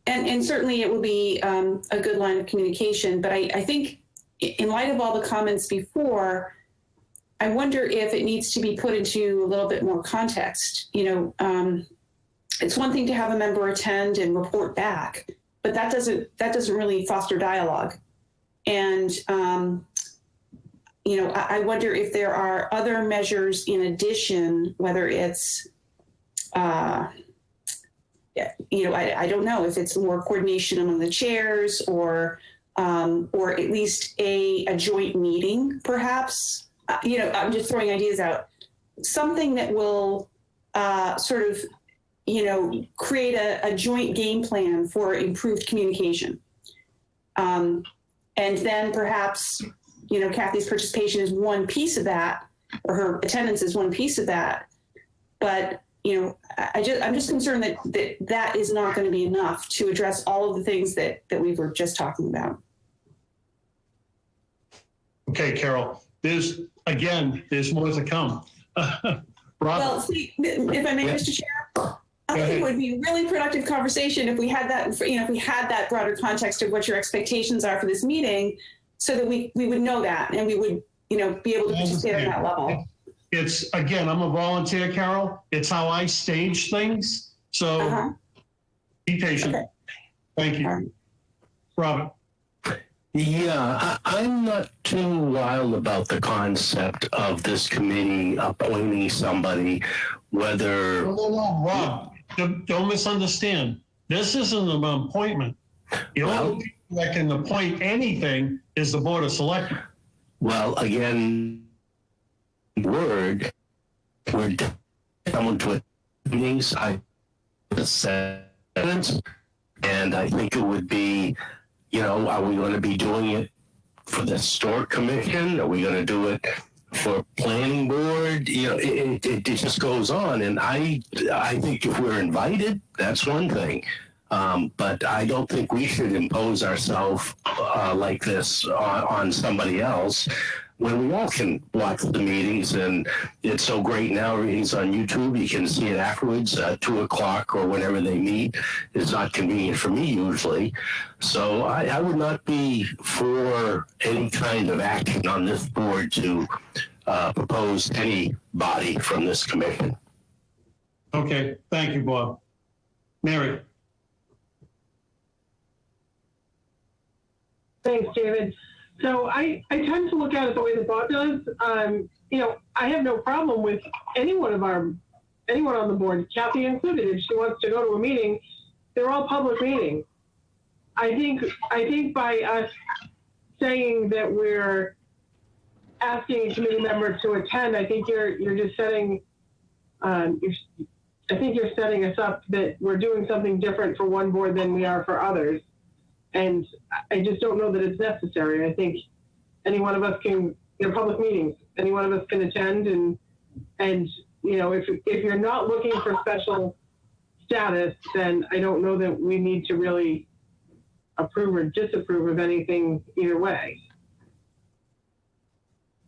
And certainly it will be a good line of communication, but I think in light of all the comments before, I wonder if it needs to be put into a little bit more context. It's one thing to have a member attend and report back, but that doesn't really foster dialogue. And I wonder if there are other measures in addition, whether it's I don't know if it's more coordination among the chairs or at least a joint meeting, perhaps. I'm just throwing ideas out. Something that will create a joint game plan for improved communication. And then perhaps, Kathy's participation is one piece of that, or her attendance is one piece of that. But, I'm just concerned that is not going to be enough to address all of the things that we were just talking about. Okay, Carol. There's more to come. Well, see, if I may, Mr. Chair, I think it would be a really productive conversation if we had that, if we had that broader context of what your expectations are for this meeting, so that we would know that and we would, be able to participate at that level. It's, again, I'm a volunteer, Carol. It's how I stage things. So be patient. Okay. Thank you. Robin. Yeah, I'm not too wild about the concept of this committee appointing somebody, whether... No, Rob, don't misunderstand. This isn't an appointment. The only people that can appoint anything is the Board of Selectmen. Well, again, we're someone to meetings, and I think it would be, are we going to be doing it for the Historic Commission? Are we going to do it for Planning Board? It just goes on. And I think if we're invited, that's one thing. But I don't think we should impose ourselves like this on somebody else when we all can watch the meetings. And it's so great now, everything's on YouTube. You can see it afterwards, 2:00 or whenever they meet. It's not convenient for me usually. So I would not be for any kind of action on this board to propose anybody from this commission. Okay, thank you, Bob. Mary. Thanks, David. So I tend to look at it the way that Bob does. I have no problem with anyone on the board, Kathy included, if she wants to go to a meeting. They're all public meetings. I think by us saying that we're asking a committee member to attend, I think you're just setting, I think you're setting us up that we're doing something different for one board than we are for others. And I just don't know that it's necessary. I think any one of us they're public meetings. Any one of us can attend, and if you're not looking for special status, then I don't know that we need to really approve or disapprove of anything either way.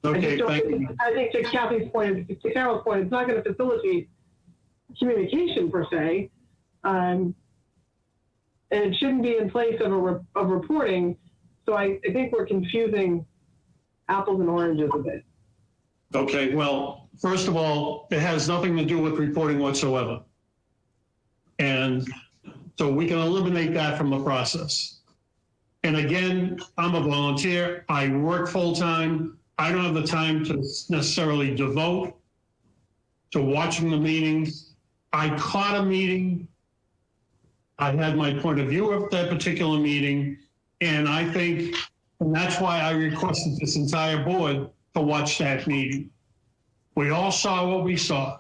Okay, thank you. I think to Kathy's point, to Carol's point, it's not going to facilitate communication per se, and it shouldn't be in place of reporting. So I think we're confusing apples and oranges a bit. Okay, well, first of all, it has nothing to do with reporting whatsoever. And so we can eliminate that from the process. And again, I'm a volunteer. I work full-time. I don't have the time to necessarily devote to watching the meetings. I caught a meeting. I had my point of view of that particular meeting. And I think, and that's why I requested this entire board to watch that meeting. We all saw what we saw.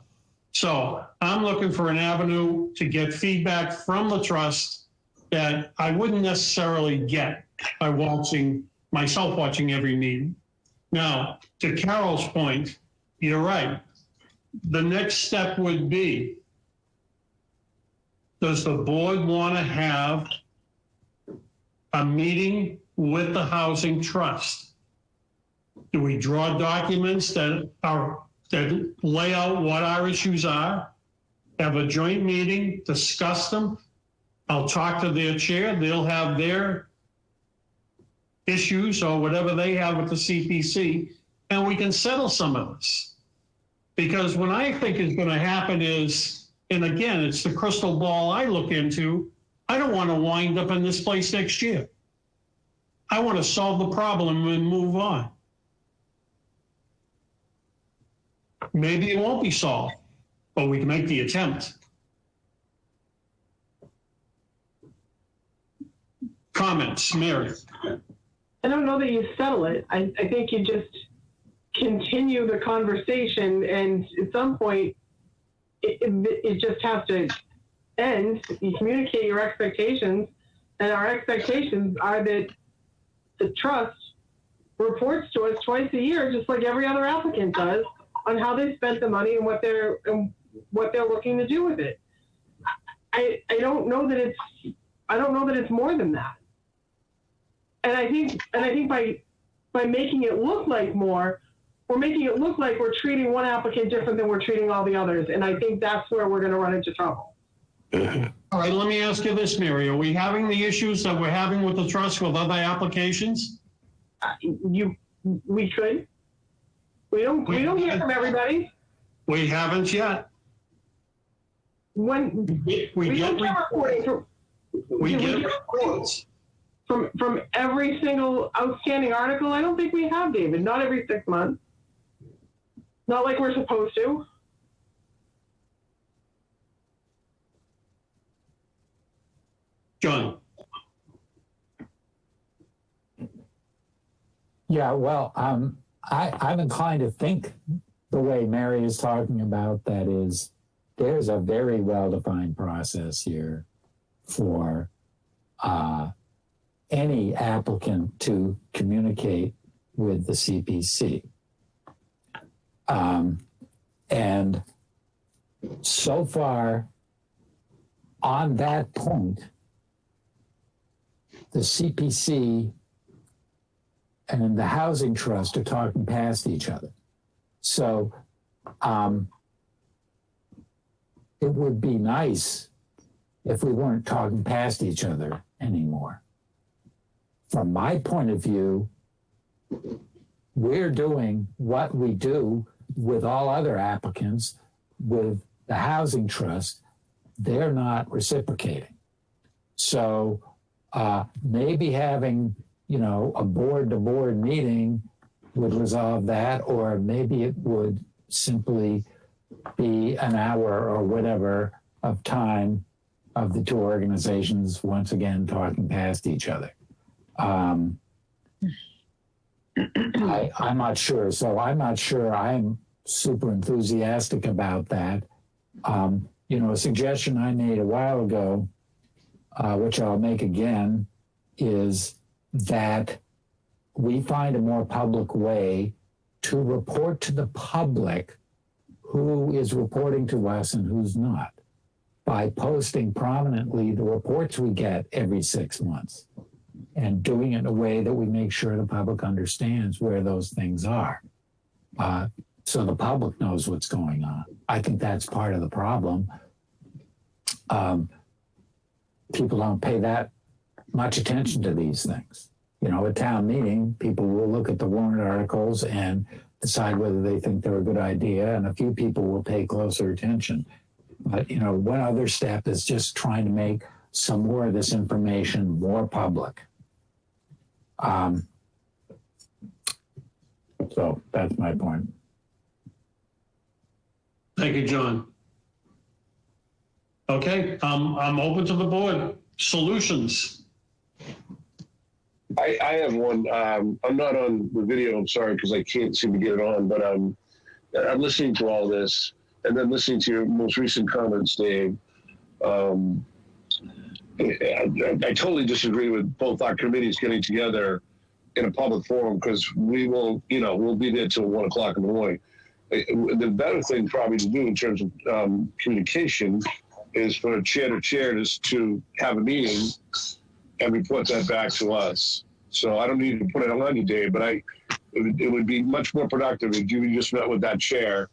So I'm looking for an avenue to get feedback from the trust that I wouldn't necessarily get by watching every meeting. Now, to Carol's point, you're right. The next step would be, does the board want to have a meeting with the housing trust? Do we draw documents that lay out what our issues are, have a joint meeting, discuss them? I'll talk to their chair. They'll have their issues or whatever they have with the CPC, and we can settle some of this. Because what I think is going to happen is, and again, it's the crystal ball I look into, I don't want to wind up in this place next year. I want to solve the problem and move on. Maybe it won't be solved, but we can make the attempt. Comments, Mary? I don't know that you settle it. I think you just continue the conversation, and at some point, it just has to end. You communicate your expectations, and our expectations are that the trust reports to us twice a year, just like every other applicant does, on how they spent the money and what they're looking to do with it. I don't know that it's more than that. And I think by making it look like more, we're making it look like we're treating one applicant different than we're treating all the others. And I think that's where we're going to run into trouble. All right, let me ask you this, Mary. Are we having the issues that we're having with the trust with other applications? We could. We don't hear from everybody. We haven't yet. When we get reporting reports from every single outstanding article. I don't think we have, David. Not every 6 months. Not like we're supposed to. John. Yeah, well, I'm inclined to think the way Mary is talking about that is there's a very well-defined process here for any applicant to communicate with the CPC. And so far, on that point, the CPC and the Housing Trust are talking past each other. So it would be nice if we weren't talking past each other anymore. From my point of view, we're doing what we do with all other applicants with the Housing Trust. They're not reciprocating. So maybe having a board-to-board meeting would resolve that, or maybe it would simply be an hour or whatever of time of the two organizations once again talking past each other. I'm not sure. So I'm not sure I'm super enthusiastic about that. A suggestion I made a while ago, which I'll make again, is that we find a more public way to report to the public who is reporting to us and who's not, by posting prominently the reports we get every 6 months and doing it in a way that we make sure the public understands where those things are, so the public knows what's going on. I think that's part of the problem. People don't pay that much attention to these things. At town meeting, people will look at the warrant articles and decide whether they think they're a good idea, and a few people will pay closer attention. But, one other step is just trying to make some more of this information more public. So that's my point. Thank you, John. Okay, I'm open to the board. Solutions. I have one. I'm not on the video, I'm sorry, because I can't seem to get it on, but I'm listening to all this and then listening to your most recent comments, Dave. I totally disagree with both our committees getting together in a public forum, because we will, we'll be there till 1 o'clock in the morning. The better thing probably to do in terms of communication is for chair to chair to have a meeting and report that back to us. So I don't need to put it on you, Dave, but it would be much more productive if you just met with that chair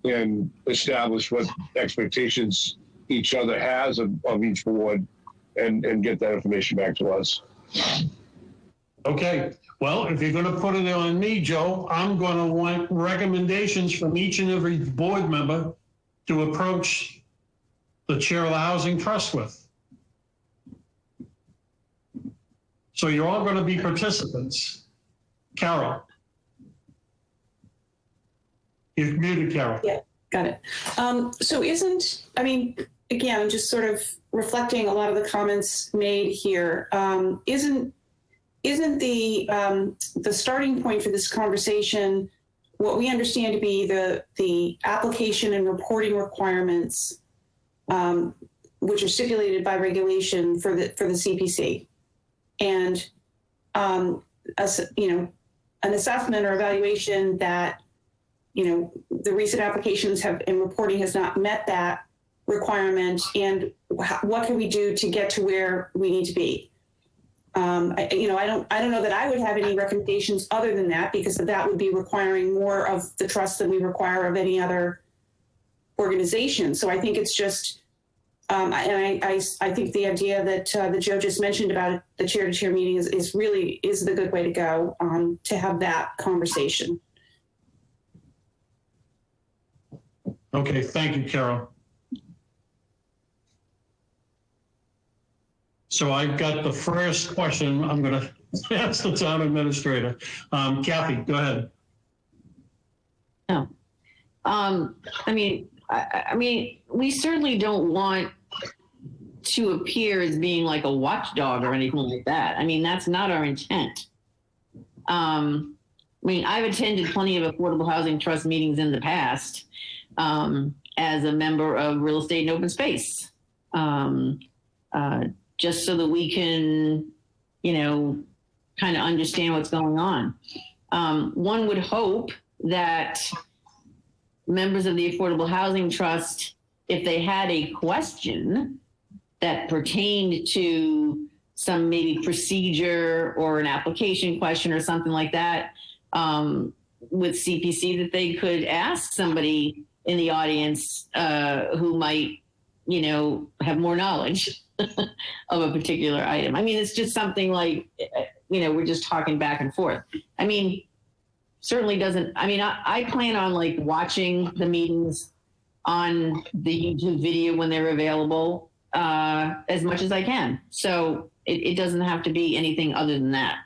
and establish what expectations each other has of each board and get that information back to us. Okay. Well, if you're going to put it on me, Joe, I'm going to want recommendations from each and every board member to approach the chair of the Housing Trust with. So you're all going to be participants. Carol. You're muted, Carol. Yeah, got it. So again, I'm just sort of reflecting a lot of the comments made here. Isn't the starting point for this conversation what we understand to be the application and reporting requirements, which are stipulated by regulation for the CPC, and an assessment or evaluation that the recent applications and reporting has not met that requirement, and what can we do to get to where we need to be? I don't know that I would have any recommendations other than that, because that would be requiring more of the trust than we require of any other organization. So I think it's just, I think the idea that Joe just mentioned about the chair-to-chair meeting is the good way to go to have that conversation. Okay, thank you, Carol. So I've got the first question I'm going to ask the town administrator. Kathy, go ahead. No. We certainly don't want to appear as being like a watchdog or anything like that. That's not our intent. I've attended plenty of Affordable Housing Trust meetings in the past as a member of Real Estate and Open Space, just so that we can, kind of understand what's going on. One would hope that members of the Affordable Housing Trust, if they had a question that pertained to some maybe procedure or an application question or something like that with CPC, that they could ask somebody in the audience who might, have more knowledge of a particular item. It's just something like, we're just talking back and forth. Certainly doesn't, I plan on watching the meetings on the YouTube video when they're available as much as I can. So It doesn't have to be anything other than that.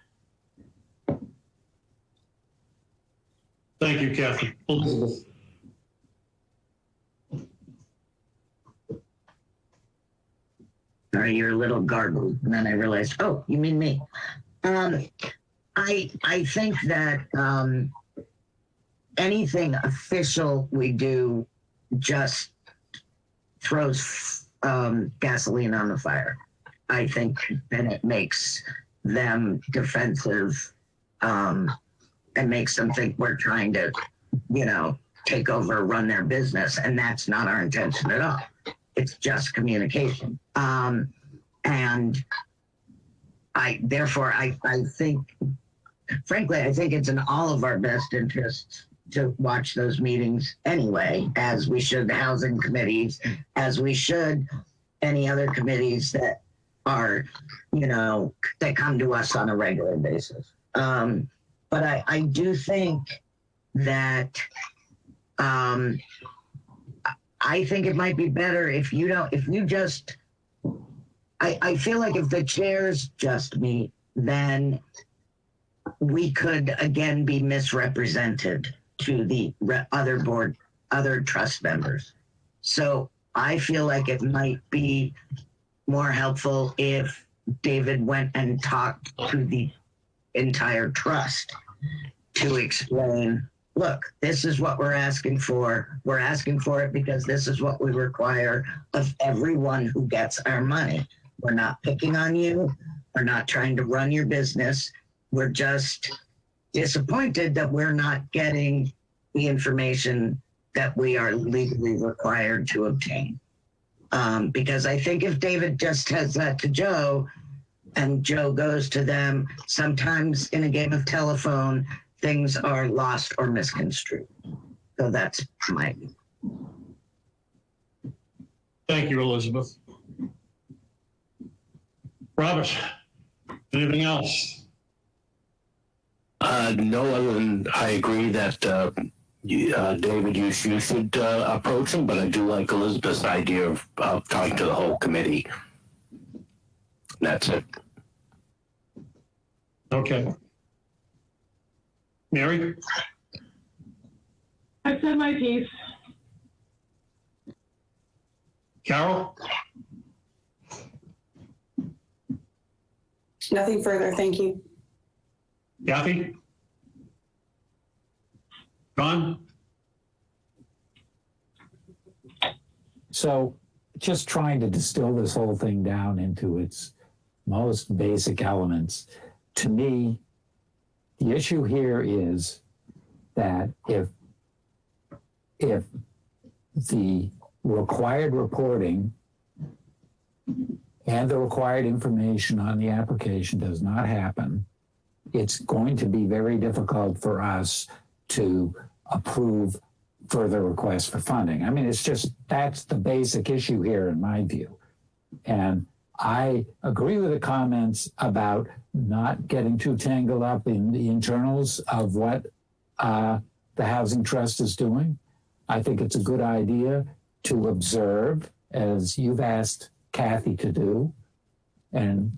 Thank you, Kathy. Elizabeth. Sorry, you're a little garbled. And then I realized, oh, you mean me. I think that anything official we do just throws gasoline on the fire. I think that it makes them defensive and makes them think we're trying to, take over, run their business. And that's not our intention at all. It's just communication. And I think, frankly, I think it's in all of our best interests to watch those meetings anyway, as we should the housing committees, as we should any other committees that are, that come to us on a regular basis. But I do think that I think it might be better if I feel like if the chairs just meet, then we could again be misrepresented to the other trust members. So I feel like it might be more helpful if David went and talked to the entire trust to explain, look, this is what we're asking for. We're asking for it because this is what we require of everyone who gets our money. We're not picking on you. We're not trying to run your business. We're just disappointed that we're not getting the information that we are legally required to obtain. Because I think if David just says that to Joe and Joe goes to them, sometimes in a game of telephone, things are lost or misconstrued. So that's my view. Thank you, Elizabeth. Robert, anything else? No, other than I agree that David, you should approach him, but I do like Elizabeth's idea of talking to the whole committee. That's it. Okay. Mary? I've said my piece. Carol? Nothing further. Thank you. Kathy? John? So just trying to distill this whole thing down into its most basic elements, to me, the issue here is that if the required reporting and the required information on the application does not happen, it's going to be very difficult for us to approve further requests for funding. I mean, that's the basic issue here in my view. And I agree with the comments about not getting too tangled up in the internals of what the Housing Trust is doing. I think it's a good idea to observe, as you've asked Kathy to do, and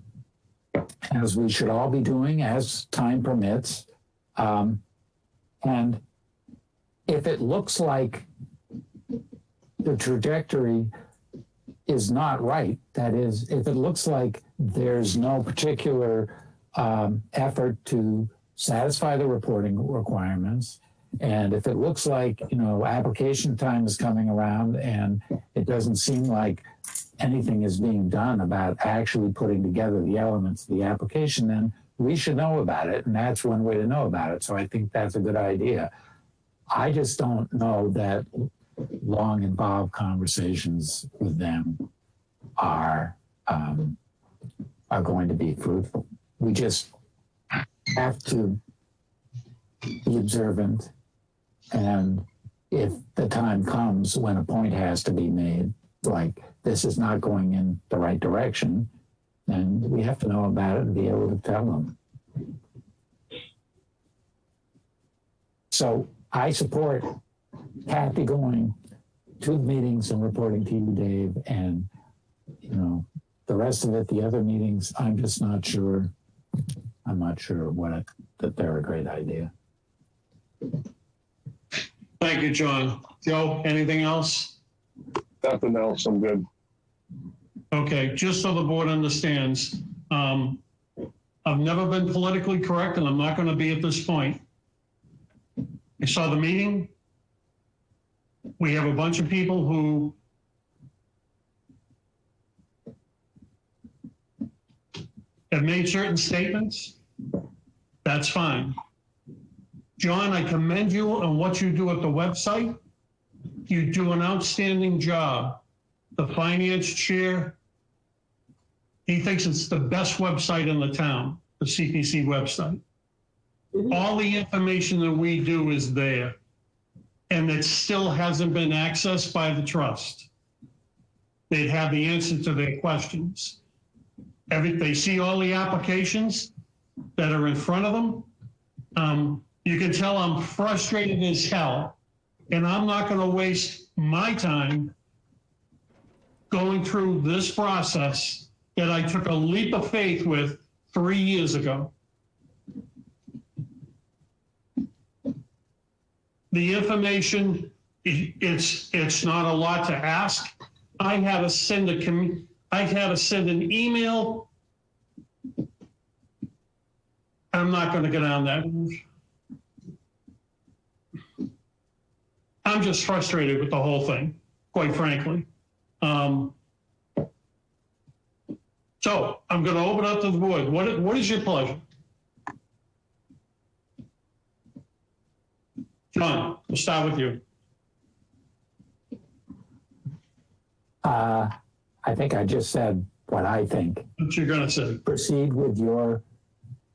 as we should all be doing as time permits. And if it looks like the trajectory is not right, that is, if it looks like there's no particular effort to satisfy the reporting requirements, and if it looks like, application time is coming around and it doesn't seem like anything is being done about actually putting together the elements of the application, then we should know about it. And that's one way to know about it. So I think that's a good idea. I just don't know that long involved conversations with them are going to be fruitful. We just have to be observant, and if the time comes when a point has to be made, like this is not going in the right direction, then we have to know about it and be able to tell them. So I support Kathy going to the meetings and reporting to you, Dave, and the rest of it, the other meetings, I'm just not sure. I'm not sure that they're a great idea. Thank you, John. Joe, anything else? Nothing else. I'm good. Okay, just so the board understands, I've never been politically correct, and I'm not going to be at this point. I saw the meeting. We have a bunch of people who have made certain statements. That's fine. John, I commend you on what you do at the website. You do an outstanding job. The finance chair, he thinks it's the best website in the town, the CPC website. All the information that we do is there, and it still hasn't been accessed by the trust. They'd have the answer to their questions. They see all the applications that are in front of them. You can tell I'm frustrated as hell, and I'm not going to waste my time going through this process that I took a leap of faith with 3 years ago. The information, it's not a lot to ask. I had to send an email. I'm not going to get on that. I'm just frustrated with the whole thing, quite frankly. So I'm going to open up to the board. What is your pleasure? John, we'll start with you. I think I just said what I think. What you're going to say? Proceed with your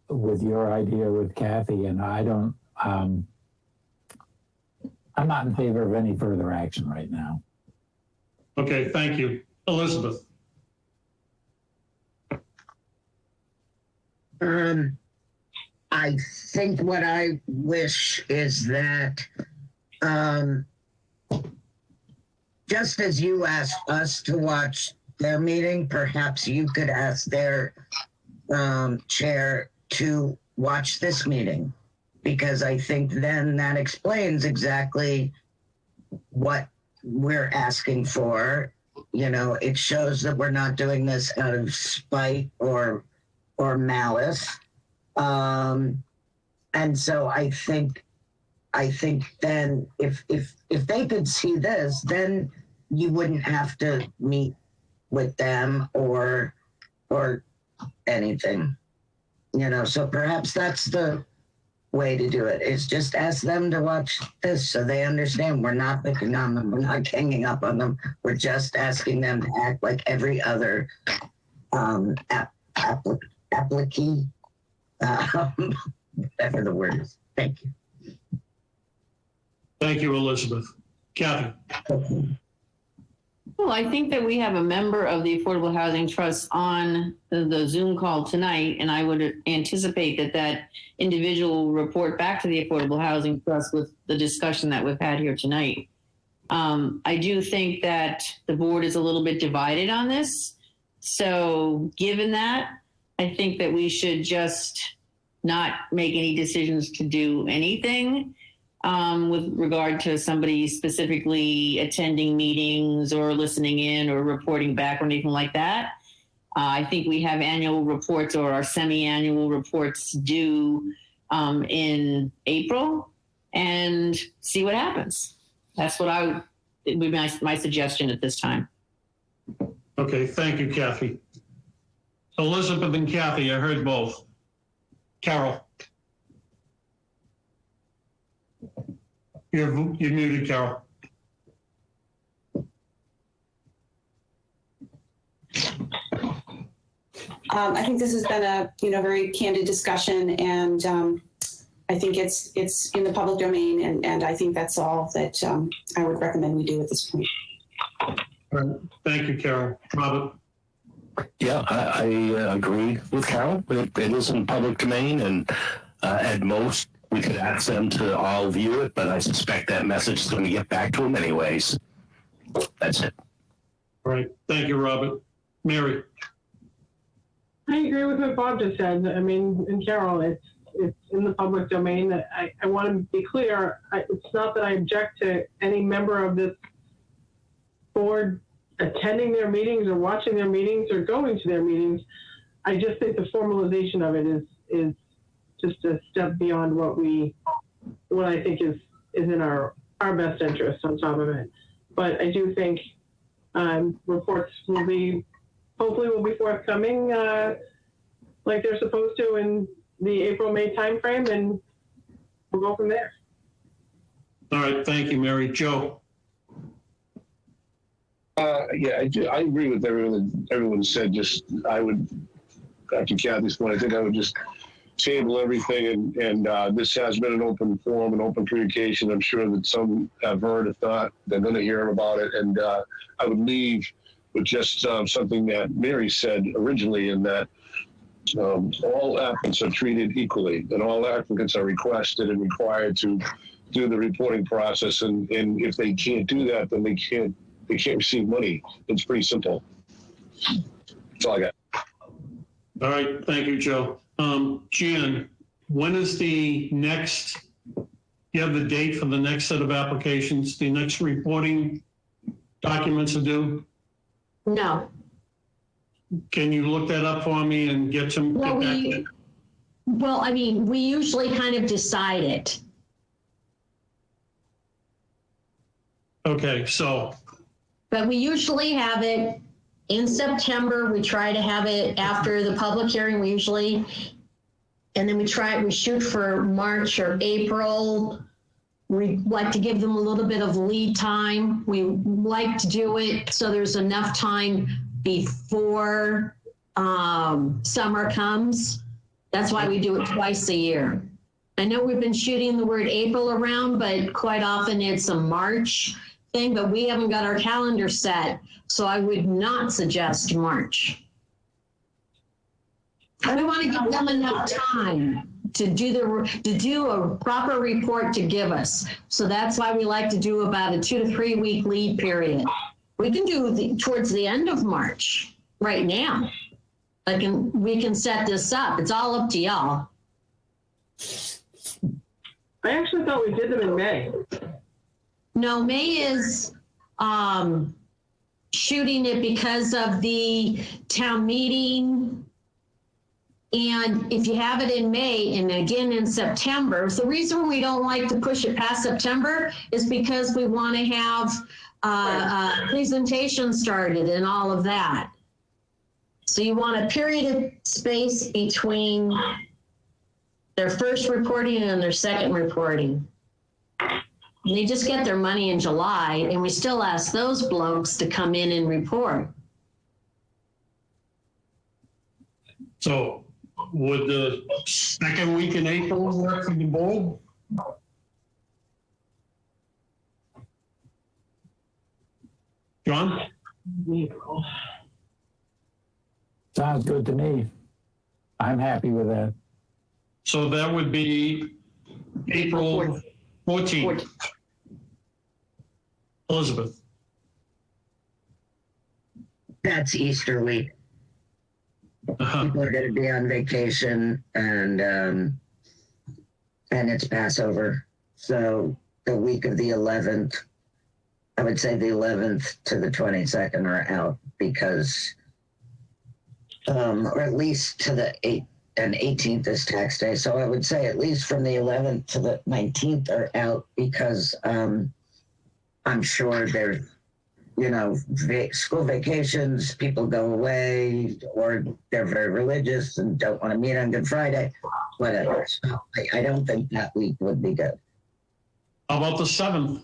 idea with Kathy, and I don't. I'm not in favor of any further action right now. Okay, thank you. Elizabeth. I think what I wish is that just as you asked us to watch their meeting, perhaps you could ask their chair to watch this meeting, because I think then that explains exactly what we're asking for. You know, it shows that we're not doing this out of spite or malice. And so I think then if they could see this, then you wouldn't have to meet with them or anything, you know. So perhaps that's the way to do it, is just ask them to watch this so they understand we're not picking on them, we're not hanging up on them, we're just asking them to act like every other applicee, whatever the word is. Thank you. Thank you, Elizabeth. Kathy. Well, I think that we have a member of the Affordable Housing Trust on the Zoom call tonight, and I would anticipate that individual will report back to the Affordable Housing Trust with the discussion that we've had here tonight. I do think that the board is a little bit divided on this. So given that, I think that we should just not make any decisions to do anything with regard to somebody specifically attending meetings or listening in or reporting back or anything like that. I think we have annual reports or our semi-annual reports due in April, and see what happens. That's what it would be my suggestion at this time. Okay, thank you, Kathy. Elizabeth and Kathy, I heard both. Carol. You're muted, Carol. I think this has been a very candid discussion, and I think it's in the public domain, and I think that's all that I would recommend we do at this point. All right. Thank you, Carol. Robert. Yeah, I agree with Carol. It is in public domain, and at most we could ask them to all view it, but I suspect that message is going to get back to them anyways. That's it. All right. Thank you, Robert. Mary. I agree with what Bob just said. I mean, and Carol, it's in the public domain. I want to be clear. It's not that I object to any member of this board attending their meetings or watching their meetings or going to their meetings. I just think the formalization of it is just a step beyond what I think is in our best interest on top of it. But I do think reports hopefully will be forthcoming like they're supposed to in the April-May timeframe, and we'll go from there. All right, thank you, Mary. Joe? Yeah, I agree with everyone said. Just I would, after Kathy's point, I think I would just table everything, and this has been an open forum, an open communication. I'm sure that some have heard. If not, they're going to hear about it, and I would leave with just something that Mary said originally, in that all applicants are treated equally, and all applicants are requested and required to do the reporting process, and if they can't do that, then they can't receive money. It's pretty simple. That's all I got. All right, thank you, Joe. Jan, when is the next, you have the date for the next set of applications, the next reporting documents are due? No. Can you look that up for me and get some? Well, I mean, we usually kind of decide it. Okay, so. But we usually have it in September. We try to have it after the public hearing, and then we shoot for March or April. We like to give them a little bit of lead time. We like to do it so there's enough time before summer comes. That's why we do it twice a year. I know we've been shooting the word April around, but quite often it's a March thing, but we haven't got our calendar set, so I would not suggest March. We want to give them enough time to do a proper report to give us. So that's why we like to do about a 2 to 3 week lead period. We can do towards the end of March right now. We can set this up. It's all up to y'all. I actually thought we did them in May. No, May is shooting it because of the town meeting. And if you have it in May and again in September, the reason we don't like to push it past September is because we want to have presentation started and all of that. So you want a period of space between their first reporting and their second reporting. They just get their money in July, and we still ask those blokes to come in and report. So would the second week in April work for the board? John? April. Sounds good to me. I'm happy with that. So that would be April 14th. Elizabeth? That's Easter week. Uh-huh. People are going to be on vacation, and it's Passover. So the week of the 11th, I would say the 11th to the 22nd are out because, or at least to the 8th, and 18th is tax day. So I would say at least from the 11th to the 19th are out because I'm sure there's, school vacations, people go away, or they're very religious and don't want to meet on Good Friday, whatever. So I don't think that week would be good. How about the 7th?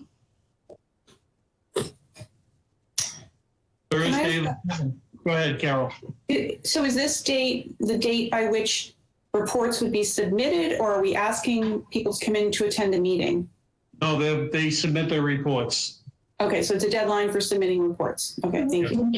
Thursday. Go ahead, Carol. So is this date the date by which reports would be submitted, or are we asking people to come in to attend a meeting? No, they submit their reports. Okay, so it's a deadline for submitting reports. Okay, thank you.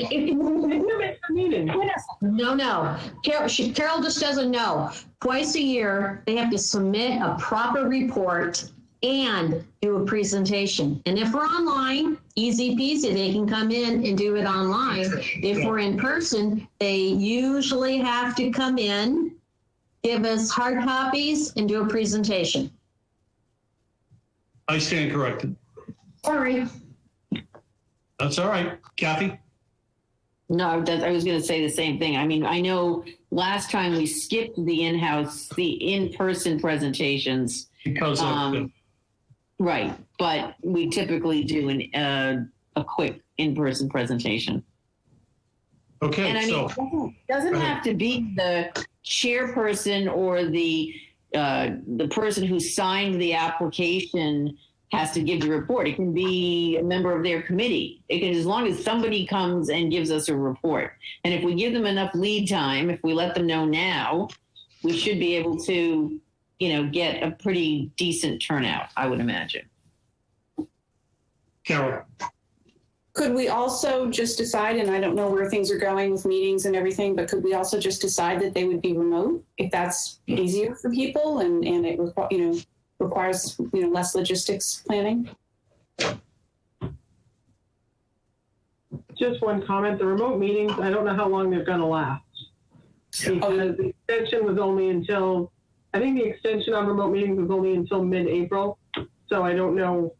No. Carol just doesn't know. Twice a year, they have to submit a proper report, and do a presentation. And if we're online, easy peasy, they can come in and do it online. If we're in person, they usually have to come in, give us hard copies, and do a presentation. I stand corrected. Sorry. That's all right. Kathy? No, I was going to say the same thing. I mean, I know last time we skipped the in-person presentations. Because of Right, but we typically do a quick in-person presentation. okay, And I mean, so it doesn't have to be the chairperson or the person who signed the application has to give the report. It can be a member of their committee. It can, as long as somebody comes and gives us a report. And if we give them enough lead time, if we let them know now, we should be able to, get a pretty decent turnout, I would imagine. Carol? Could we also just decide, and I don't know where things are going with meetings and everything, but could we also just decide that they would be remote if that's easier for people and it requires less logistics planning? Just one comment, the remote meetings, I don't know how long they're gonna last. Because the extension was only until, I think the extension on remote meetings was only until mid-April. So I don't know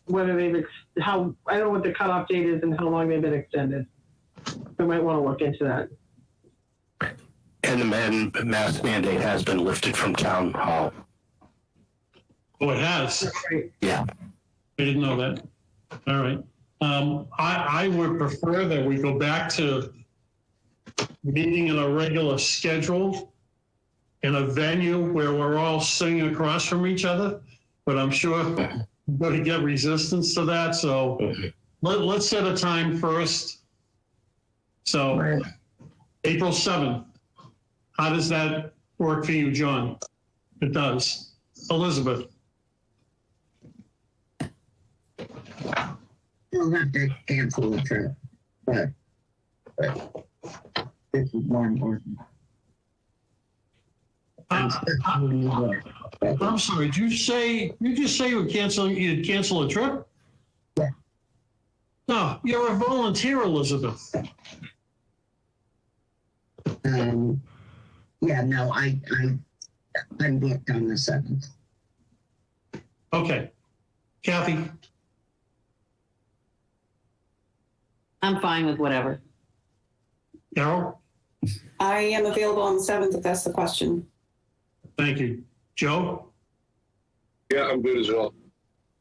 whether I don't know what the cutoff date is and how long they've been extended. We might want to look into that. And the mask mandate has been lifted from town hall. Oh, it has? Right. Yeah. I didn't know that. All right. I would prefer that we go back to meeting in a regular schedule in a venue where we're all sitting across from each other, but I'm sure we're going to get resistance to that. So let's set a time first. So April 7th. How does that work for you, John? It does. Elizabeth? You'll have to cancel the trip, but this is more important. I'm sorry. Did you just say you'd cancel a trip? Yeah. No, you're a volunteer, Elizabeth. Yeah, no, I'm booked on the 7th. Okay. Kathy? I'm fine with whatever. Carol? I am available on the 7th if that's the question. Thank you. Joe? Yeah, I'm good as well.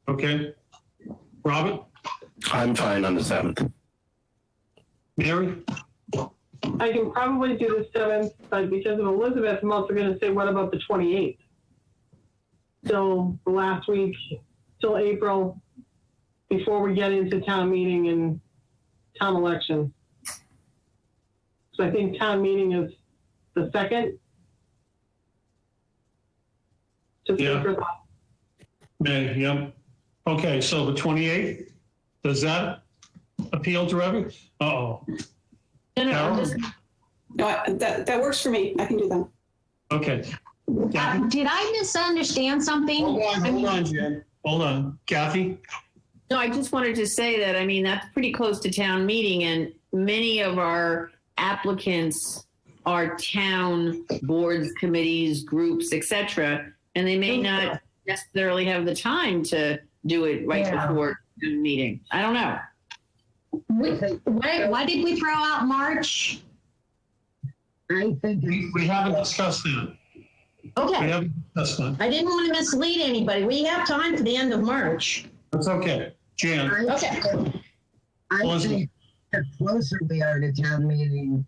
Okay. Robert? I'm fine on the 7th. Mary? I can probably do the 7th, but because of Elizabeth, I'm also going to say, what about the 28th? Till the last week, till April, before we get into town meeting and town election. So I think town meeting is the 2nd. Just Yeah. for thought. May, yep. Okay, so the 28th, does that appeal to everyone? Uh-oh. No, Carol? That works for me. I can do that. Okay. Kathy? Did I misunderstand something? Hold on, Jen. Hold on. Kathy? No, I just wanted to say that, I mean, that's pretty close to town meeting, and many of our applicants are town boards, committees, groups, etc., and they may not necessarily have the time to do it right before the meeting. I don't know. Why did we throw out March? I think We haven't discussed that. We Okay, haven't discussed that. I didn't want to mislead anybody. We have time for the end of March. That's okay. Jan? Okay. I think the closer we are to town meeting,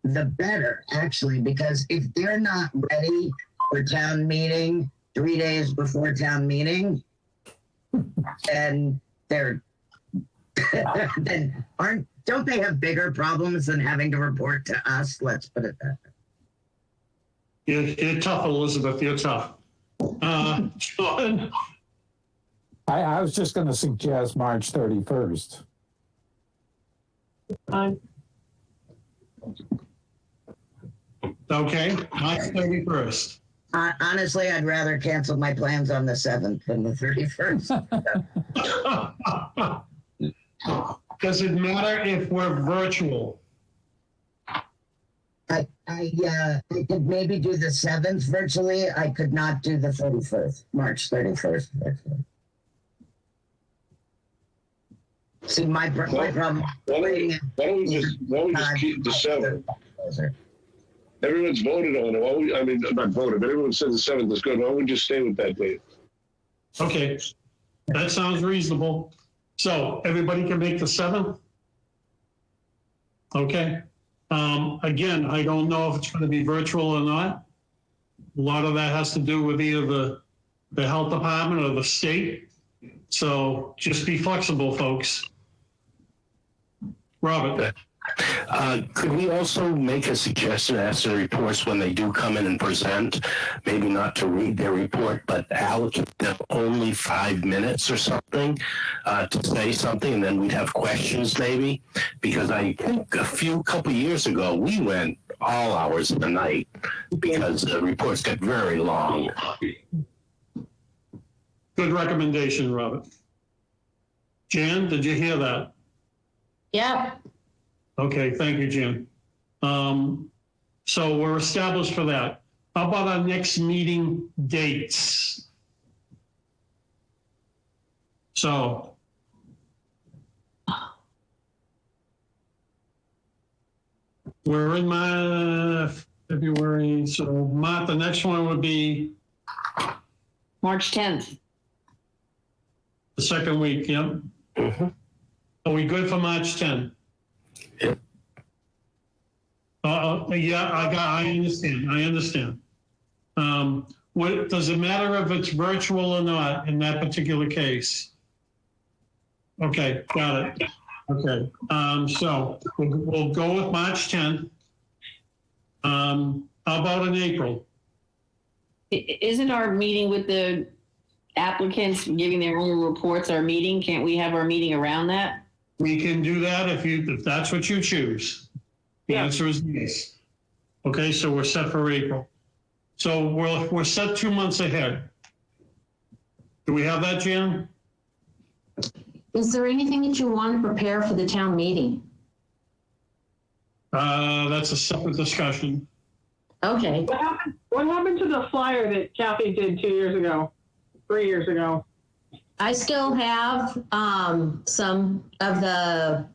the better, actually, because if they're not ready for town meeting 3 days before town meeting, then don't they have bigger problems than having to report to us? Let's put it that way. You're tough, Elizabeth. You're tough. John? I was just going to suggest March 31st. Okay, March 31st. Honestly, I'd rather cancel my plans on the 7th than the 31st. Does it matter if we're virtual? I could maybe do the 7th virtually. I could not do the 31st, March 31st virtually. See, my problem. Why don't we just keep the 7th? Everyone's voted on it. I mean, not voted, but everyone said the 7th is good. Why don't we just stay with that date? Okay, that sounds reasonable. So everybody can make the 7th? Okay. Again, I don't know if it's going to be virtual or not. A lot of that has to do with either the health department or the state. So just be flexible, folks. Robert. Could we also make a suggestion as to the reports when they do come in and present, maybe not to read their report, but allocate them only 5 minutes or something to say something, and then we'd have questions maybe? Because I think couple years ago, we went all hours of the night because the reports get very long. Good recommendation, Robert. Jan, did you hear that? Yep. Okay, thank you, Jan. So we're established for that. How about our next meeting dates? So we're in February, so the next one would be March 10th. the second week, yep. Mm-hmm. Are we good for March 10th? Yep. Yeah, I understand. What does it matter if it's virtual or not in that particular case? Okay, got it. Okay, so we'll go with March 10th. How about in April? Isn't our meeting with the applicants giving their own reports our meeting? Can't we have our meeting around that? We can do that if that's what you choose. The answer is yes. Okay, so we're set for April. So we're set 2 months ahead. Do we have that, Jan? Is there anything that you want to prepare for the town meeting? That's a separate discussion. Okay. What happened to the flyer that Kathy did 3 years ago? I still have some of the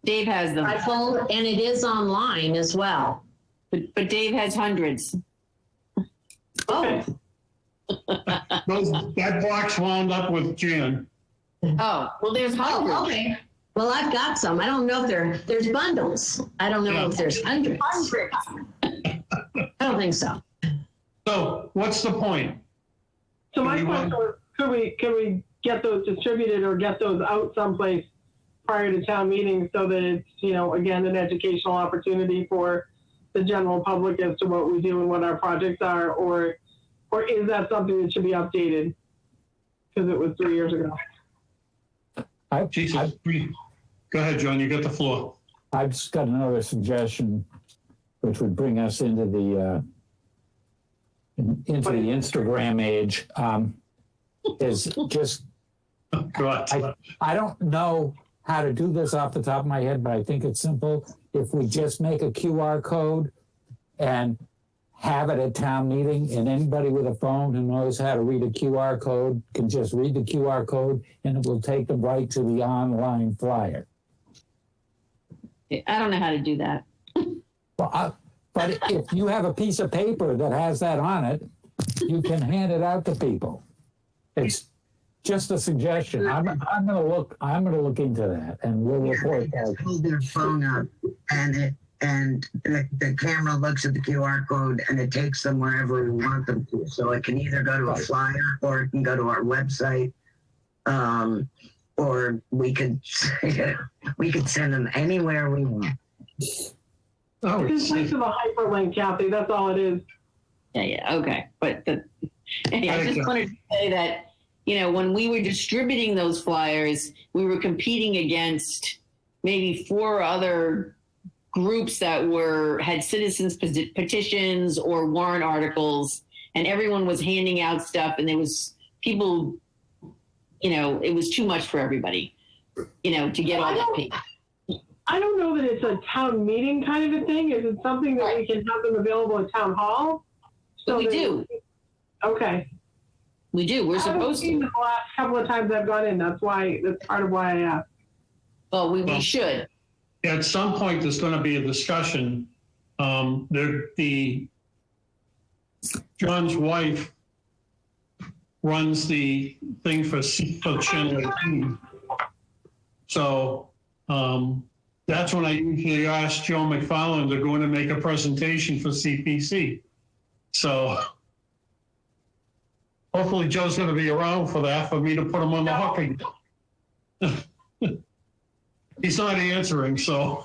Dave has them, rifle, and it is online as well. but Dave has hundreds. Oh, That box wound up with Jan. Oh, well, there's hundreds. okay. Well, I've got some. I don't know if there's bundles. I don't know if there's hundreds. I don't think so. So what's the point? So my Do we question was, can we get those distributed or get those out someplace prior to town meeting so that it's, again, an educational opportunity for the general public as to what we do and what our projects are, or is that something that should be updated because it was 3 years ago? Go ahead, John, you got the floor. I've just got another suggestion, which would bring us into the Instagram age. Is just I don't know how to do this off the top of my head, but I think it's simple. If we just make a QR code and have it at town meeting, and anybody with a phone who knows how to read a QR code can just read the QR code, and it will take them right to the online flyer. I don't know how to do that. Well, but if you have a piece of paper that has that on it, you can hand it out to people. It's just a suggestion. I'm gonna look into that, and we'll report Just that. hold their phone up, and the camera looks at the QR code, and it takes them wherever we want them to. So it can either go to a flyer, or it can go to our website, or we could send them anywhere we want. Oh, It's just a hyperlink, Kathy. That's all it is. Yeah, okay. But I just wanted to say that, when we were distributing those flyers, we were competing against maybe 4 other groups that had citizens petitions or warrant articles, and everyone was handing out stuff, and there was people, it was too much for everybody, to get all that paper. I don't know that it's a town meeting kind of a thing. Is it something that we can have them available at town hall? So we do. Okay. We do. We're supposed to. The last couple of times I've gone in. That's part of why I asked. Well, we should. At some point, there's going to be a discussion. John's wife runs the thing for Channel 18. So that's when I usually ask Joe McFarland to go in and make a presentation for CPC. So hopefully Joe's going to be around for that, for me to put him on the hook again. He's not answering, so.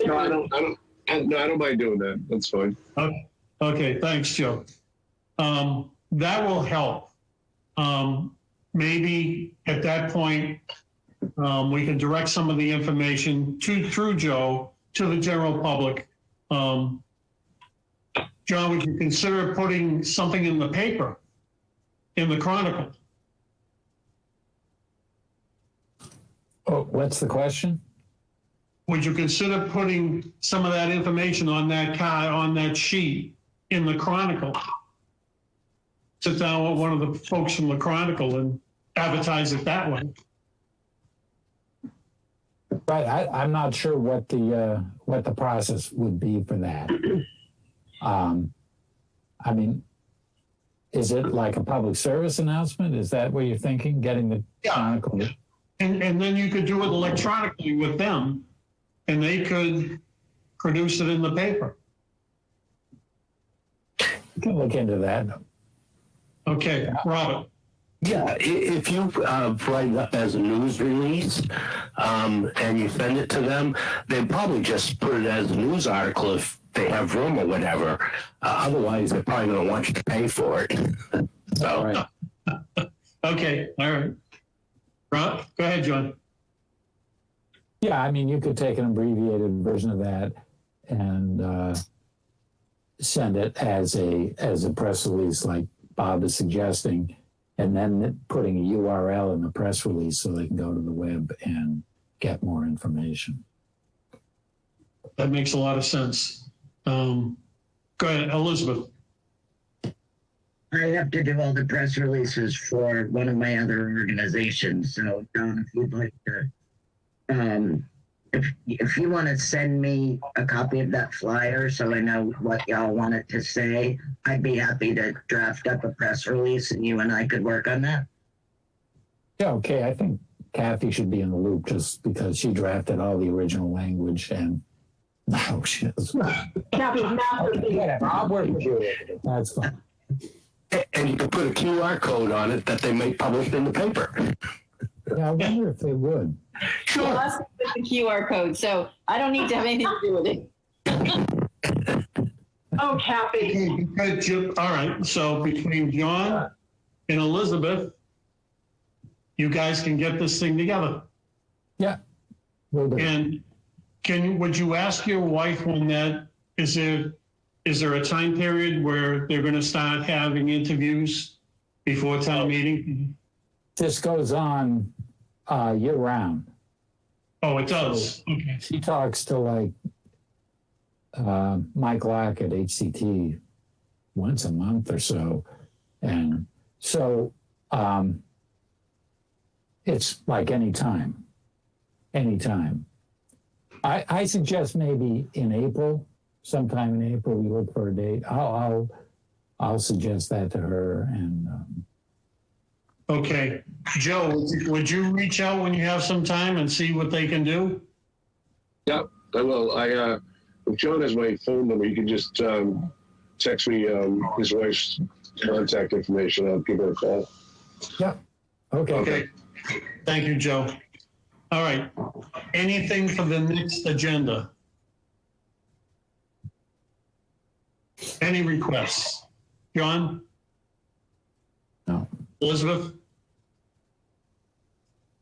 No, I don't mind doing that. That's fine. Okay, thanks, Joe. That will help. Maybe at that point, we can direct some of the information through Joe to the general public. John, would you consider putting something in the paper, in the Chronicle? Oh, what's the question? Would you consider putting some of that information on that sheet in the Chronicle? Sit down with one of the folks from the Chronicle and advertise it that way. Right, I'm not sure what the process would be for that. I mean, is it like a public service announcement? Is that what you're thinking? Getting the Chronicle? And then you could do it electronically with them, and they could produce it in the paper. You can look into that. Okay, Robert. Yeah, if you write it up as a news release and you send it to them, they'd probably just put it as a news article if they have room or whatever. Otherwise, they're probably going to want you to pay for it. So. All right. Okay, all right. Rob, go ahead, John. Yeah, I mean, you could take an abbreviated version of that and send it as a press release, like Bob is suggesting, and then putting a URL in the press release so they can go to the web and get more information. That makes a lot of sense. Go ahead, Elizabeth. I have to do all the press releases for one of my other organizations. So, John, if you'd like to, if you want to send me a copy of that flyer so I know what y'all want it to say, I'd be happy to draft up a press release and you and I could work on that. Yeah, okay. I think Kathy should be in the loop just because she drafted all the original language and no, she doesn't. Kathy's masterpiece. Whatever. I'll work with you. That's fine. And you can put a QR code on it that they may publish in the paper. Yeah, I wonder if they would. Sure. Well, that's the QR code, so I don't need to have anything to do with it. Oh, Kathy. All right, so between John and Elizabeth, you guys can get this thing together. Yeah. We'll do. And would you ask your wife when that, is there a time period where they're going to start having interviews before town meeting? This goes on year round. Oh, it does. So okay. She talks to like Mike Lack at HCT once a month or so. And so it's like anytime. I suggest maybe in April, sometime in April, we look for a date. I'll suggest that to her. And okay, Joe, would you reach out when you have some time and see what they can do? Yeah, I will. If John has my phone number, you can just text me his wife's contact information. I'll give her a call. yeah. Okay. Thank you, Joe. All right. Anything for the next agenda? Any requests? John? No. Elizabeth?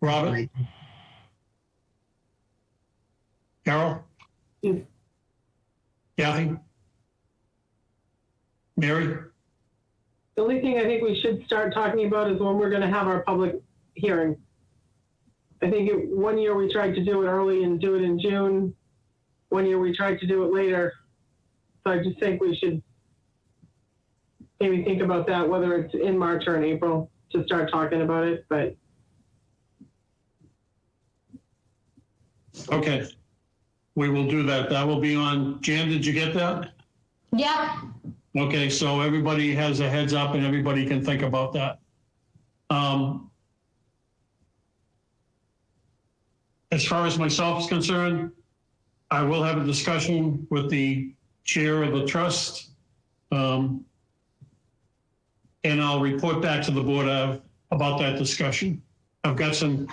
Robert? Carol? Kathy? Mary? The only thing I think we should start talking about is when we're going to have our public hearing. I think one year we tried to do it early and do it in June. One year we tried to do it later. So I just think we should maybe think about that, whether it's in March or in April, to start talking about it. But Okay, we will do that. That will be on, Jan, did you get that? Yep. Okay, so everybody has a heads up and everybody can think about that. As far as myself is concerned, I will have a discussion with the chair of the trust. And I'll report back to the board about that discussion. I've got some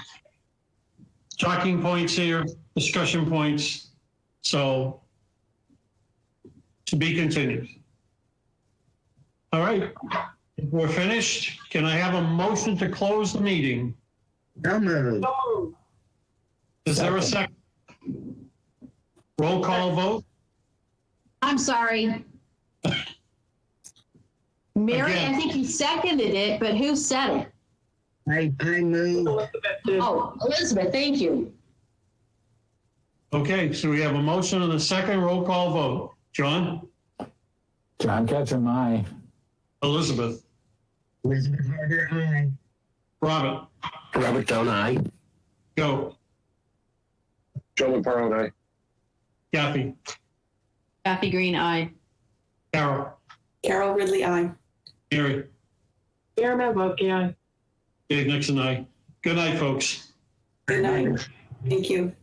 talking points here, discussion points. So to be continued. All right, if we're finished, can I have a motion to close the meeting? No move. Is there a second? Roll call vote? I'm sorry. Mary, Again. I think you seconded it, but who said it? I move. Elizabeth did. Oh, Elizabeth, thank you. Okay, so we have a motion and a second roll call vote. John? John Ketchum, aye. Elizabeth? Elizabeth Harder, aye. Robert? Robert Stone, aye. Go. Joe Lampardo and I. Kathy? Kathy Green, aye. Carol? Carol Ridley, aye. Mary? Aaron Maslowski, aye. Dave Nixon, aye. Good night, folks. Good night. Thank you.